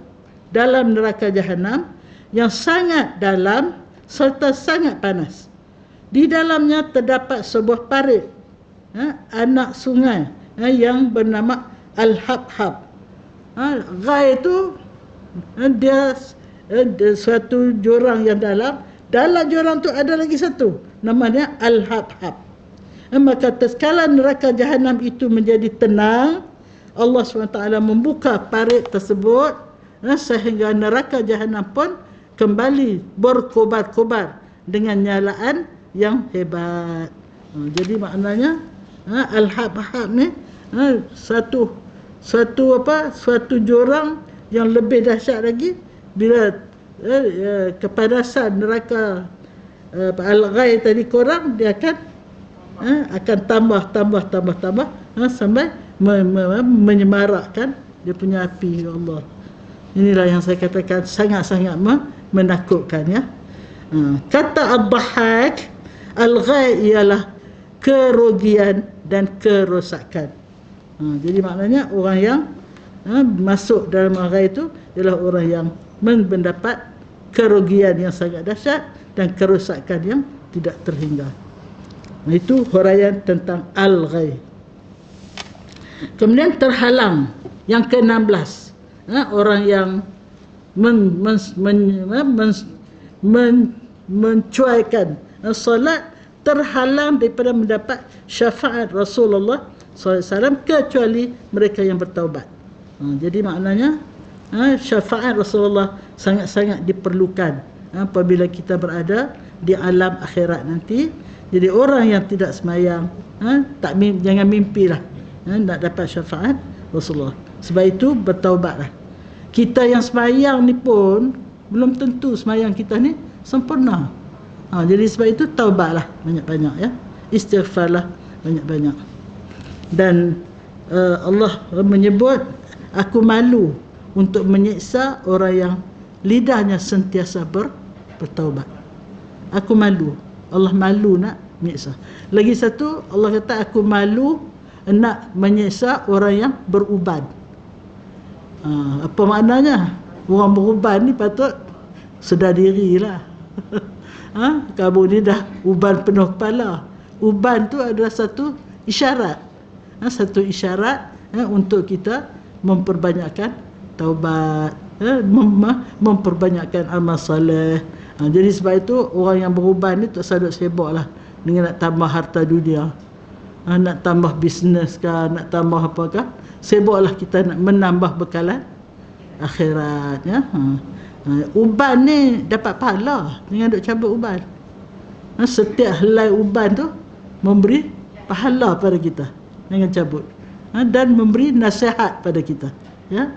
dalam neraka Jahannam yang sangat dalam serta sangat panas. Di dalamnya terdapat sebuah parit, anak sungai yang bernama Al-Habhab. Ghai itu dia suatu jurang yang dalam. Dalam jurang tu ada lagi satu, namanya Al-Habhab. Maka tatkala neraka Jahannam itu menjadi tenang, Allah SWT membuka parit tersebut, sehingga neraka Jahannam pun kembali berkobar-kobar dengan nyalaan yang hebat. Jadi maknanya Al-Habhab ni suatu jurang yang lebih dahsyat lagi. Bila kepanasan neraka al-ghai tadi kurang, dia akan tambah sampai menyemarakkan dia punya api. Ya Allah. Inilah yang saya katakan sangat-sangat menakutkan, ya. Kata ad-dhahak, al-ghai ialah kerugian dan kerosakan. Jadi maknanya orang yang masuk dalam al-ghai itu ialah orang yang mendapat kerugian yang sangat dahsyat dan kerosakan yang tidak terhingga. Itu huraian tentang al-ghai. Kemudian terhalang, yang ke-16, orang yang mencuaikan solat terhalang daripada mendapat syafaat Rasulullah SAW kecuali mereka yang bertaubat. Jadi maknanya syafaat Rasulullah sangat-sangat diperlukan apabila kita berada di alam akhirat nanti. Jadi orang yang tidak semayang jangan mimpilah nak dapat syafaat Rasulullah. Sebab itu bertaubatlah. Kita yang semayang ni pun belum tentu semayang kita ni sempurna. Jadi sebab itu taubatlah banyak-banyak, ya. Istighfarlah banyak-banyak. Dan Allah menyebut, aku malu untuk menyiksa orang yang lidahnya sentiasa bertaubat. Aku malu. Allah malu nak menyiksa. Lagi satu, Allah kata aku malu nak menyiksa orang yang beruban. Apa maknanya? Orang beruban ni patut sedar dirilah. Kamu ni dah uban penuh kepala. Uban tu adalah satu isyarat. Satu isyarat untuk kita memperbanyakkan taubat, memperbanyakkan amal soleh. Jadi sebab itu orang yang beruban ni tak sadut sibuklah dengan nak tambah harta dunia, nak tambah bisnes kah, nak tambah apakah. Sibuklah kita nak menambah bekalan akhirat, ya. Uban ni dapat pahala dengan duk cabut uban. Setiap helai uban tu memberi pahala pada kita dengan cabut, dan memberi nasihat pada kita, ya.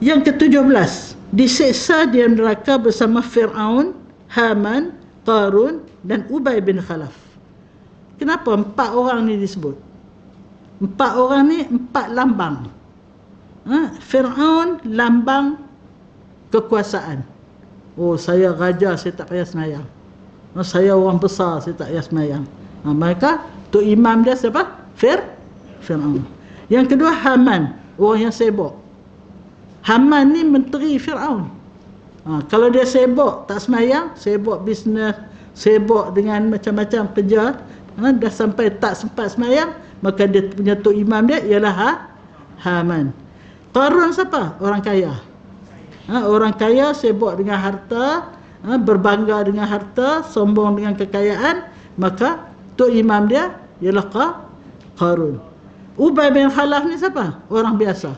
Yang ke-17, disiksa di neraka bersama Fir'aun, Haman, Qarun dan Ubay bin Khalaf. Kenapa 4 orang ni disebut? 4 orang ni 4 lambang. Fir'aun lambang kekuasaan. Saya raja, saya tak payah semayang. Saya orang besar, saya tak payah semayang. Maka tu imam dia siapa? Fir'aun. Yang kedua Haman, orang yang sibuk. Haman ni menteri Fir'aun. Kalau dia sibuk tak semayang, sibuk bisnes, sibuk dengan macam-macam kerja, dah sampai tak sempat semayang, maka dia punya tok imam dia ialah Haman. Qarun siapa? Orang kaya. Orang kaya sibuk dengan harta, berbangga dengan harta, sombong dengan kekayaan, maka tok imam dia ialah Qarun. Ubay bin Khalaf ni siapa? Orang biasa.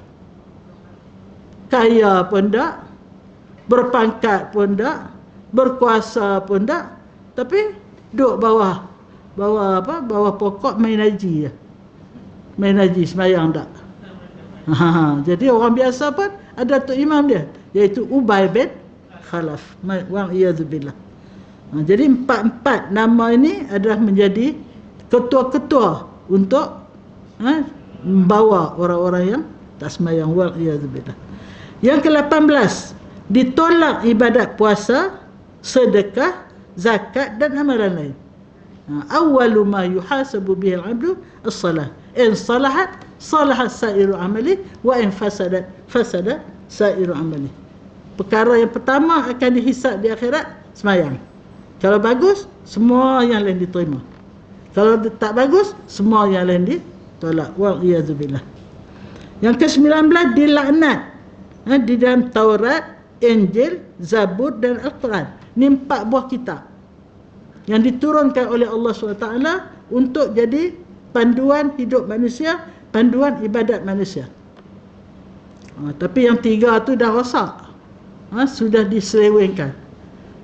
Kaya pun tak, berpangkat pun tak, berkuasa pun tak, tapi duduk bawah pokok main haji je. Main haji semayang tak. Jadi orang biasa pun ada tok imam dia, iaitu Ubay bin Khalaf. Wa'iyadzubillah. Jadi 4 nama ini adalah menjadi ketua-ketua untuk membawa orang-orang yang tak semayang. Wa'iyadzubillah. Yang ke-18, ditolak ibadat puasa, sedekah, zakat dan amalan lain. Awwalu ma yuhasabu bihi al-'abdu as-salah. In salahat, salahat sa'iru amali, wa in fasadat, fasada sa'iru amali. Perkara yang pertama akan dihisab di akhirat, semayang. Kalau bagus, semua yang lain diterima. Kalau tak bagus, semua yang lain ditolak. Wa'iyadzubillah. Yang ke-19, dilaknat di dalam Taurat, Injil, Zabur dan Al-Quran. Ini 4 buah kitab yang diturunkan oleh Allah SWT untuk jadi panduan hidup manusia, panduan ibadat manusia. Tapi yang 3 tu dah rosak, sudah diselewengkan.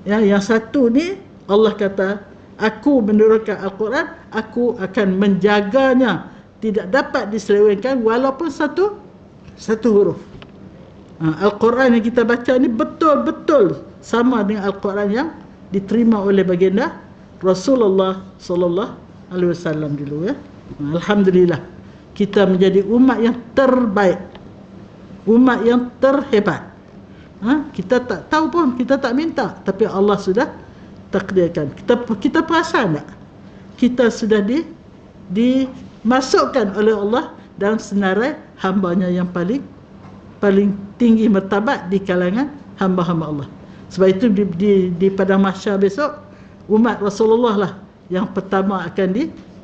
Yang satu ni Allah kata, aku menurunkan Al-Quran, aku akan menjaganya, tidak dapat diselewengkan walaupun satu huruf. Al-Quran yang kita baca ni betul-betul sama dengan Al-Quran yang diterima oleh baginda Rasulullah sallallahu alaihi wasallam dulu, ya. Alhamdulillah, kita menjadi umat yang terbaik. umat yang terhebat. Kita tak tahu pun, kita tak minta, tapi Allah sudah takdirkan. Kita perasan tak? Kita sudah dimasukkan oleh Allah dalam senarai hambanya yang paling tinggi martabat di kalangan hamba-hamba Allah. Sebab itu di padang mahsyar besok, umat Rasulullah lah yang pertama akan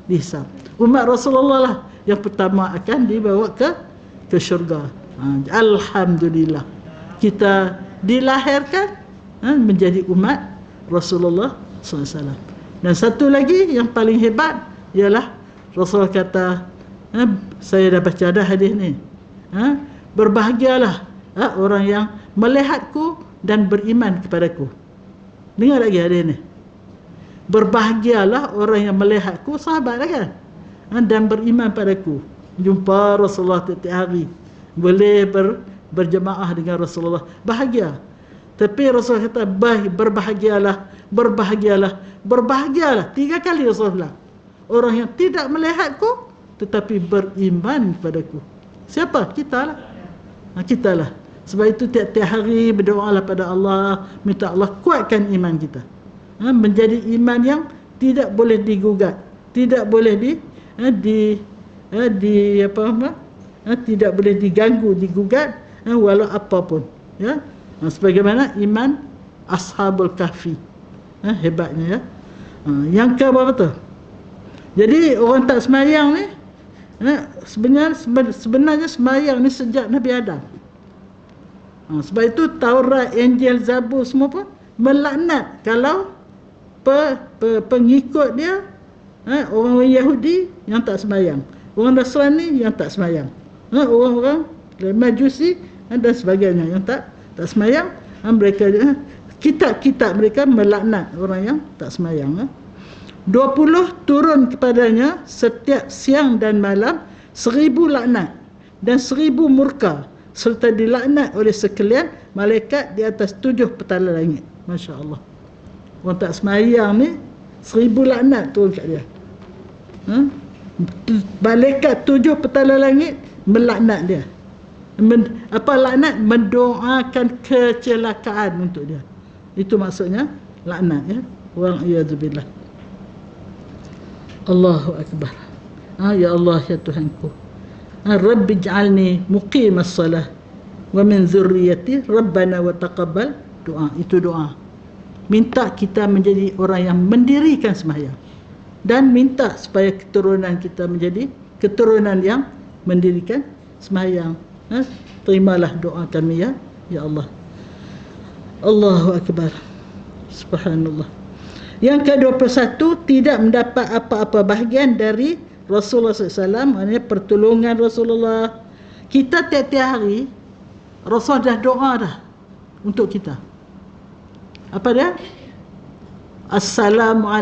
dihisab. Umat Rasulullah lah yang pertama akan dibawa ke syurga. Alhamdulillah, kita dilahirkan menjadi umat Rasulullah SAW. Dan satu lagi yang paling hebat ialah Rasulullah kata, saya dah baca dah hadis ni, berbahagialah orang yang melihatku dan beriman kepadaku. Dengar lagi hadis ni. Berbahagialah orang yang melihatku, sahabat kan, dan beriman padaku. Jumpa Rasulullah setiap hari, boleh berjemaah dengan Rasulullah, bahagia. Tapi Rasulullah kata, berbahagialah 3 kali Rasulullah. Orang yang tidak melihatku tetapi beriman kepadaku. Siapa? Kita lah. Kita lah. Sebab itu tiap-tiap hari berdoalah pada Allah, minta Allah kuatkan iman kita, menjadi iman yang tidak boleh digugat, tidak boleh tidak boleh diganggu, digugat, walau apapun, ya. Sebagaimana iman Ashabul Kahfi, hebatnya, ya. Yang ke berapa tu? Jadi orang tak semayang ni, sebenarnya semayang ni sejak Nabi Adam. Sebab itu Taurat, Injil, Zabur semua pun melaknat kalau pengikut dia, orang-orang Yahudi yang tak semayang, orang Nasrani yang tak semayang, orang-orang Majusi dan sebagainya yang tak semayang. Mereka, kitab-kitab mereka melaknat orang yang tak semayang. 20 turun kepadanya setiap siang dan malam 1000 laknat dan 1000 murka, serta dilaknat oleh sekalian malaikat di atas 7 petala langit. Masya Allah. Orang tak semayang ni 1000 laknat turun kat dia. Malaikat 7 petala langit melaknat dia. Laknat? Mendoakan kecelakaan untuk dia. Itu maksudnya laknat, ya. Wa'iyadzubillah. Allahu Akbar. Ya Allah, ya Tuhanku, Rabbi ij'alni muqimas salah wa min zurriyati rabbana wa taqabbal doa. Itu doa. Minta kita menjadi orang yang mendirikan sembahyang, dan minta supaya keturunan kita menjadi keturunan yang mendirikan sembahyang. Terimalah doa kami, ya Allah. Allahu Akbar. Subhanallah. Yang ke-21, tidak mendapat apa-apa bahagian dari Rasulullah SAW, maknanya pertolongan Rasulullah. Kita tiap-tiap hari Rasul dah doa dah untuk kita. Apa dia? Assalamu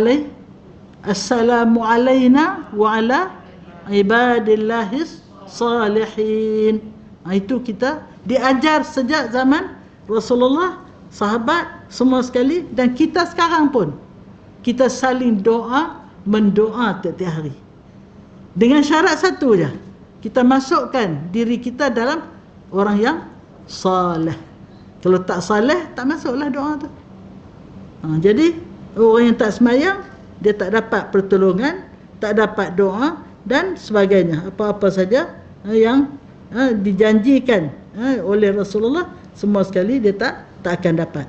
alaina wa ala ibadillahis salihin. Itu kita diajar sejak zaman Rasulullah, sahabat, semua sekali, dan kita sekarang pun kita saling mendoa tiap-tiap hari. Dengan syarat satu je, kita masukkan diri kita dalam orang yang saleh. Kalau tak saleh, tak masuklah doa tu. Jadi orang yang tak semayang, dia tak dapat pertolongan, tak dapat doa dan sebagainya. Apa-apa saja yang dijanjikan oleh Rasulullah, semua sekali dia tak akan dapat.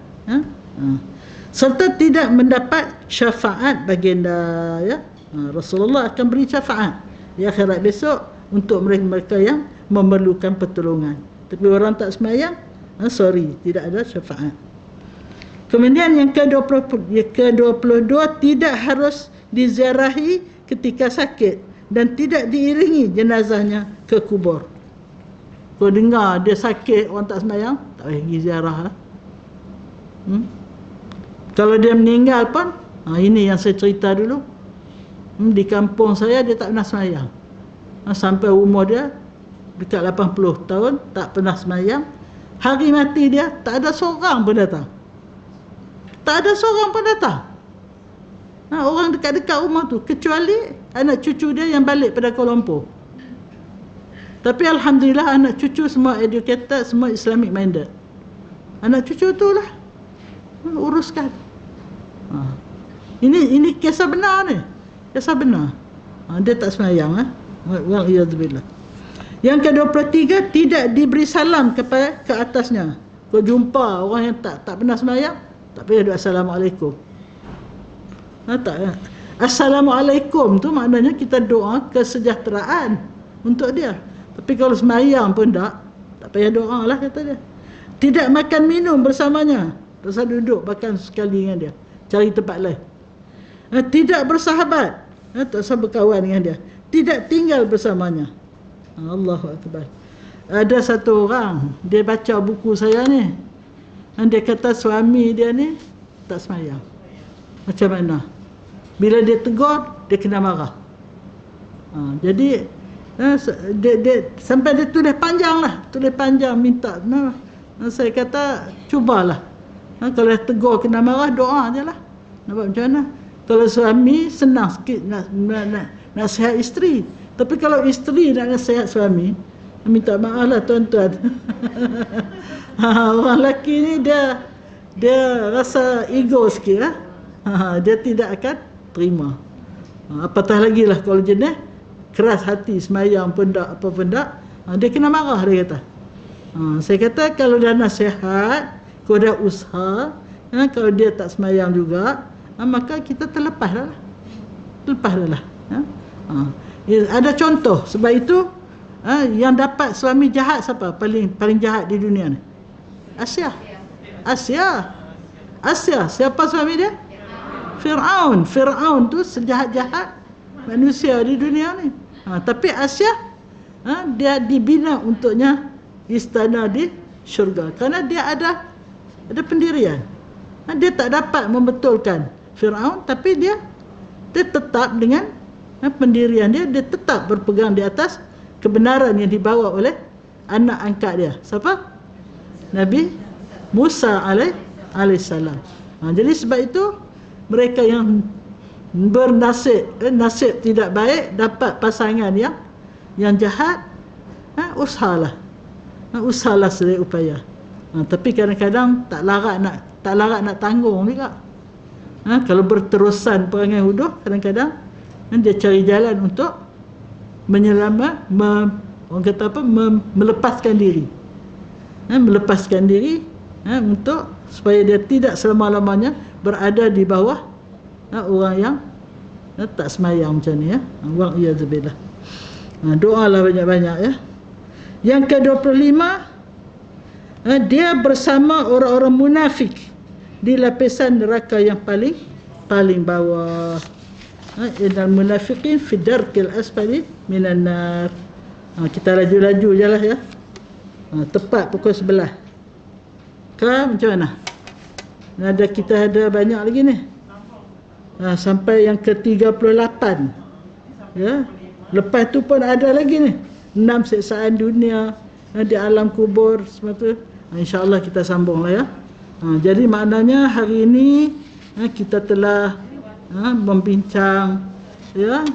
Serta tidak mendapat syafaat baginda, ya. Rasulullah akan beri syafaat di akhirat besok untuk mereka yang memerlukan pertolongan. Tapi orang tak semayang, tidak ada syafaat. Kemudian yang ke-22, tidak harus diziarahi ketika sakit dan tidak diiringi jenazahnya ke kubur. Kau dengar dia sakit, orang tak semayang, tak payah pergi ziarah lah. Kalau dia meninggal pun, ini yang saya cerita dulu, di kampung saya dia tak pernah semayang. Sampai umur dia dekat 80 tahun tak pernah semayang. Hari mati dia tak ada seorang pun datang. Tak ada seorang pun datang. Orang dekat-dekat rumah tu, kecuali anak cucu dia yang balik pada Kuala Lumpur. Tapi alhamdulillah anak cucu semua educated, semua Islamic minded. Anak cucu tu lah uruskan. Ini kisah benar ni. Kisah benar. Dia tak sembahyang. Wa'iyadzubillah. Yang ke-23, tidak diberi salam ke atasnya. Kau jumpa orang yang tak pernah sembahyang, tak payah doa Assalamualaikum. Tak. Assalamualaikum tu maknanya kita doa kesejahteraan untuk dia. Tapi kalau sembahyang pun tak payah doa lah, kata dia. Tidak makan minum bersamanya. Pasal duduk makan sekali dengan dia, cari tempat lain. Tidak bersahabat, tak usah berkawan dengan dia. Tidak tinggal bersamanya. Allahu Akbar. Ada satu orang, dia baca buku saya ni, dia kata suami dia ni tak sembahyang. Macam mana? Bila dia tegur, dia kena marah. Jadi dia sampai dia tulis panjang minta. Saya kata cubalah. Kalau tegur kena marah, doa je lah. Nak buat macam mana? Kalau suami senang sikit nak nasihat isteri. Tapi kalau isteri nak nasihat suami, minta maaf lah tuan-tuan. Orang lelaki ni dia rasa ego sikit lah. Dia tidak akan terima. Apatah lagi lah kalau jenis keras hati, semayang pun tak, apa pun tak, dia kena marah, dia kata. Saya kata kalau dah nasihat, kau dah usaha, kalau dia tak semayang juga, maka kita terlepas dah lah. Ada contoh. Sebab itu yang dapat suami jahat siapa? Paling jahat di dunia ni? Asia. Siapa suami dia? Fir'aun tu sejahat-jahat manusia di dunia ni. Tapi Asia, dia dibina untuknya istana di syurga, kerana dia ada pendirian. Dia tak dapat membetulkan Fir'aun, tapi dia tetap dengan pendirian dia tetap berpegang di atas kebenaran yang dibawa oleh anak angkat dia. Siapa? Nabi Musa alaihissalam. Jadi sebab itu mereka yang nasib tidak baik dapat pasangan yang jahat, usahalah sedaya upaya. Tapi kadang-kadang tak larat nak tanggung juga. Kalau berterusan perangai huduh, kadang-kadang dia cari jalan untuk melepaskan diri. Untuk supaya dia tidak selama-lamanya berada di bawah orang yang tak semayang macam ni, ya. Wa'iyadzubillah. Doalah banyak-banyak, ya. Yang ke-25, dia bersama orang-orang munafik di lapisan neraka yang paling bawah. Innal munafiqin fi darkil asfali minan nar. Kita laju-laju je lah, ya. Tepat pukul 11. Macam mana? Kita ada banyak lagi ni. Sampai yang ke-38. Ya. Lepas tu pun ada lagi ni. 6 siksaan dunia di alam kubur semua tu. InsyaAllah kita sambung lah, ya. Jadi maknanya hari ini kita telah membincang, ya,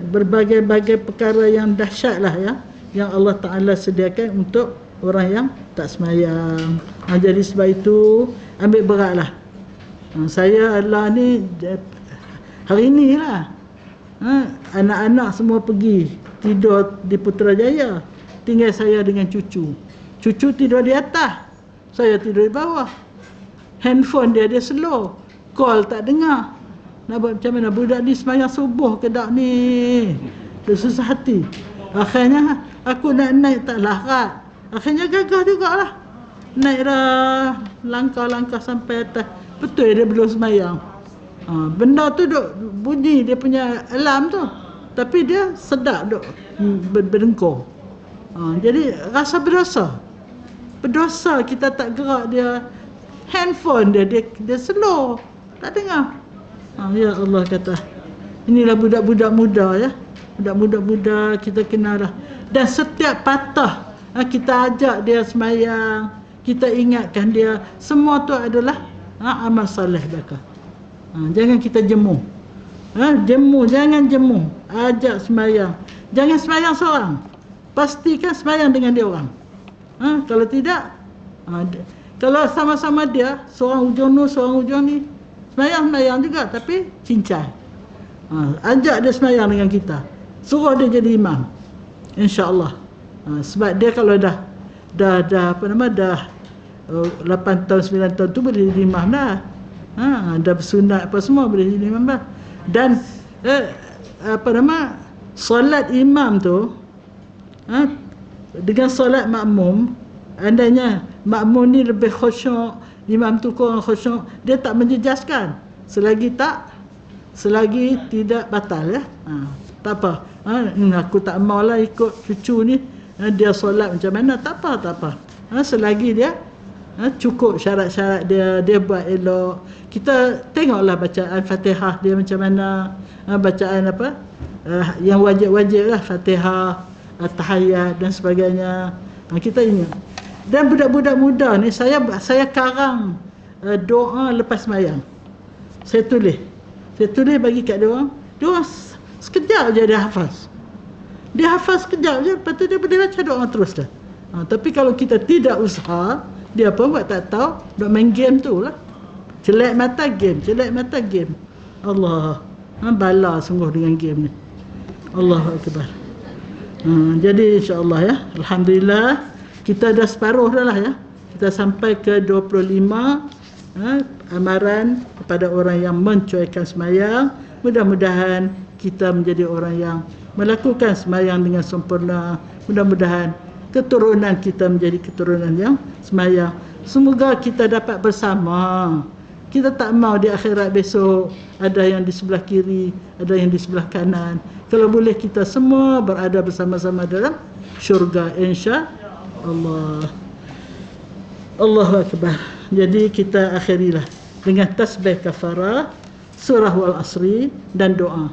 berbagai-bagai perkara yang dahsyat lah, ya, yang Allah Ta'ala sediakan untuk orang yang tak semayang. Jadi sebab itu ambil beratlah. Saya adalah ni hari ni lah, anak-anak semua pergi tidur di Putrajaya, tinggal saya dengan cucu tidur di atas, saya tidur di bawah. Handphone dia slow, call tak dengar. Nak buat macam mana? Budak ni semayang subuh ke tak ni? Dia susah hati. Akhirnya aku nak naik tak larat. Akhirnya gagah jugalah. Naiklah langkah-langkah sampai atas. Betul dia belum semayang. Benda tu duk bunyi dia punya alarm tu, tapi dia sedap duk berdengkur. Jadi rasa berdosa kita tak gerak dia. Handphone dia slow, tak dengar. Ya Allah kata, inilah budak-budak muda, ya. Budak-budak muda kita kenal lah. Dan setiap patah kita ajak dia semayang, kita ingatkan dia, semua tu adalah amal saleh belaka. Jangan kita jemu. Jemu, jangan jemu. Ajak sembahyang. Jangan sembahyang seorang. Pastikan sembahyang dengan dia orang. Kalau tidak, kalau sama-sama dia, seorang hujung ni, seorang hujung ni, sembahyang juga, tapi cincai. Ajak dia sembahyang dengan kita. Suruh dia jadi imam. InsyaAllah. Sebab dia kalau dah 8 tahun, 9 tahun tu boleh jadi imam dah. Dah bersunat apa semua boleh jadi imam dah. Dan solat imam tu dengan solat makmum, andainya makmum ni lebih khusyuk, imam tu kurang khusyuk, dia tak menjejaskan selagi tidak batal, ya. Tak apa. Aku tak maulah ikut cucu ni, dia solat macam mana, tak apa. Selagi dia cukup syarat-syarat dia buat elok. Kita tengoklah bacaan Fatihah dia macam mana, bacaan yang wajib-wajib lah, Fatihah, tahiyat dan sebagainya. Kita ingat. Dan budak-budak muda ni saya karang doa lepas sembahyang. Saya tulis bagi kat dia orang. Dia orang sekejap je dia hafaz. Dia hafaz sekejap je, lepas tu dia boleh baca doa terus dah. Tapi kalau kita tidak usaha, dia pun buat tak tahu, duk main game tu lah. Celak mata game. Allah, bala sungguh dengan game ni. Allahu Akbar. Jadi insyaAllah, ya, alhamdulillah kita dah separuh dah lah, ya. Kita sampai ke 25 amaran kepada orang yang mencuaikan sembahyang. Mudah-mudahan kita menjadi orang yang melakukan sembahyang dengan sempurna. Mudah-mudahan keturunan kita menjadi keturunan yang sembahyang. Semoga kita dapat bersama. Kita tak mau di akhirat besok ada yang di sebelah kiri, ada yang di sebelah kanan. Kalau boleh kita semua berada bersama-sama dalam syurga, insya-Allah. Allahu Akbar. Jadi kita akhirilah dengan tasbih kafarah, surah wal asri dan doa.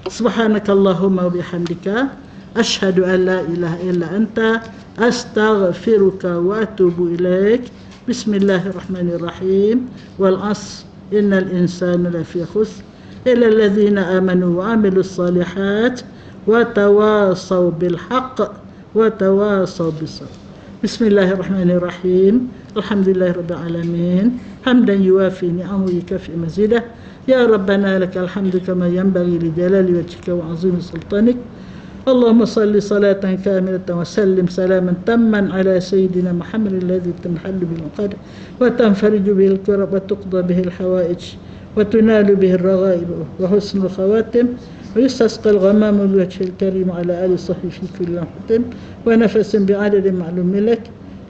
Subhanakallahumma wa bihamdika asyhadu an la ilaha illa anta astaghfiruka wa atubu ilaik. Bismillahirrahmanirrahim. Wal 'asr innal insana lafi khusr illa alladhina amanu wa 'amilus salihat wa tawasaw bil haqq wa tawasaw bis sabr. Bismillahirrahmanirrahim. Alhamdulillahirabbil alamin. Hamdan yuwafi ni'amahu wa yukafi mazidah. Ya Rabbana lakal hamdu kama yanbaghi li jalali wajhika wa 'azimi sultanik. Allahumma salli salatan kamilatan wa sallim salaman tamman ala sayyidina Muhammad alladhi tanhallu bil uqad wa tanfariju bil kurab wa tuqda bihi al hawaij wa tunalu bihi al raghaib wa husnul khawatim wa yustasqa al ghamamu bi wajhi al karim ala ali sahbihi fi kulli waqtin wa nafasin bi adadin ma'lum lak.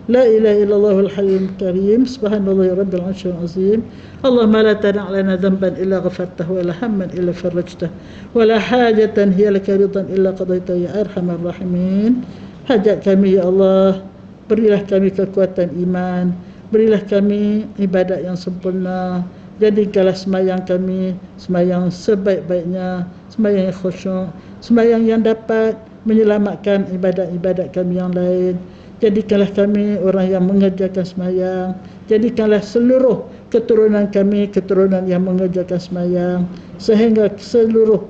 لا إله إلا الله الحي الكريم سبحان الله رب العرش العظيم. اللهم لا تدع لنا ذنبا إلا غفرته ولا هما إلا فرجته ولا حاجة هي لك رضا إلا قضيتها يا أرحم الراحمين. Hajat kami ya Allah, berilah kami kekuatan iman, berilah kami ibadat yang sempurna. Jadikanlah sembahyang kami sembahyang sebaik-baiknya, sembahyang yang khusyuk, sembahyang yang dapat menyelamatkan ibadat-ibadat kami yang lain. Jadikanlah kami orang yang mengerjakan sembahyang. Jadikanlah seluruh keturunan kami keturunan yang mengerjakan sembahyang, sehingga seluruh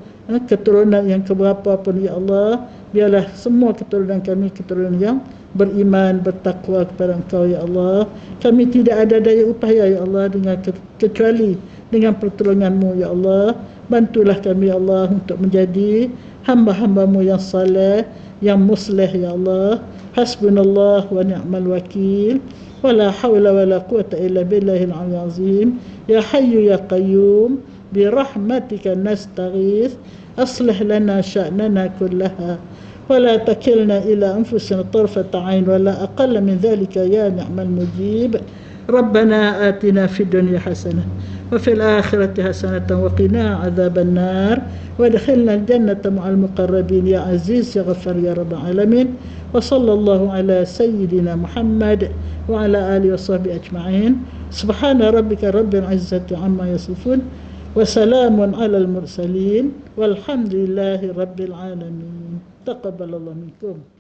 keturunan yang keberapa pun ya Allah, biarlah semua keturunan kami keturunan yang beriman, bertakwa kepada Engkau ya Allah. Kami tidak ada daya upaya ya Allah dengan kecuali dengan pertolongan-Mu ya Allah. Bantulah kami ya Allah untuk menjadi hamba-hamba-Mu yang saleh, yang musleh ya Allah. Hasbunallah wa ni'mal wakil. Wala hawla wala quwata illa billahil aliyyil azim. Ya hayyu ya qayyum birahmatika nastaghith. Aslih lana sya'nana kullaha wala takilna ila anfusina tarfata 'ain wala aqalla min dhalika ya ni'mal mujib. Rabbana atina fid dunya hasanah وفي الآخرة حسنة وقنا عذاب النار وادخلنا الجنة مع المقربين يا عزيز يا غفار يا رب العالمين. وصلى الله على سيدنا محمد وعلى آله وصحبه أجمعين. سبحان ربك رب العزة عما يصفون وسلام على المرسلين والحمد لله رب العالمين. تقبل الله منكم.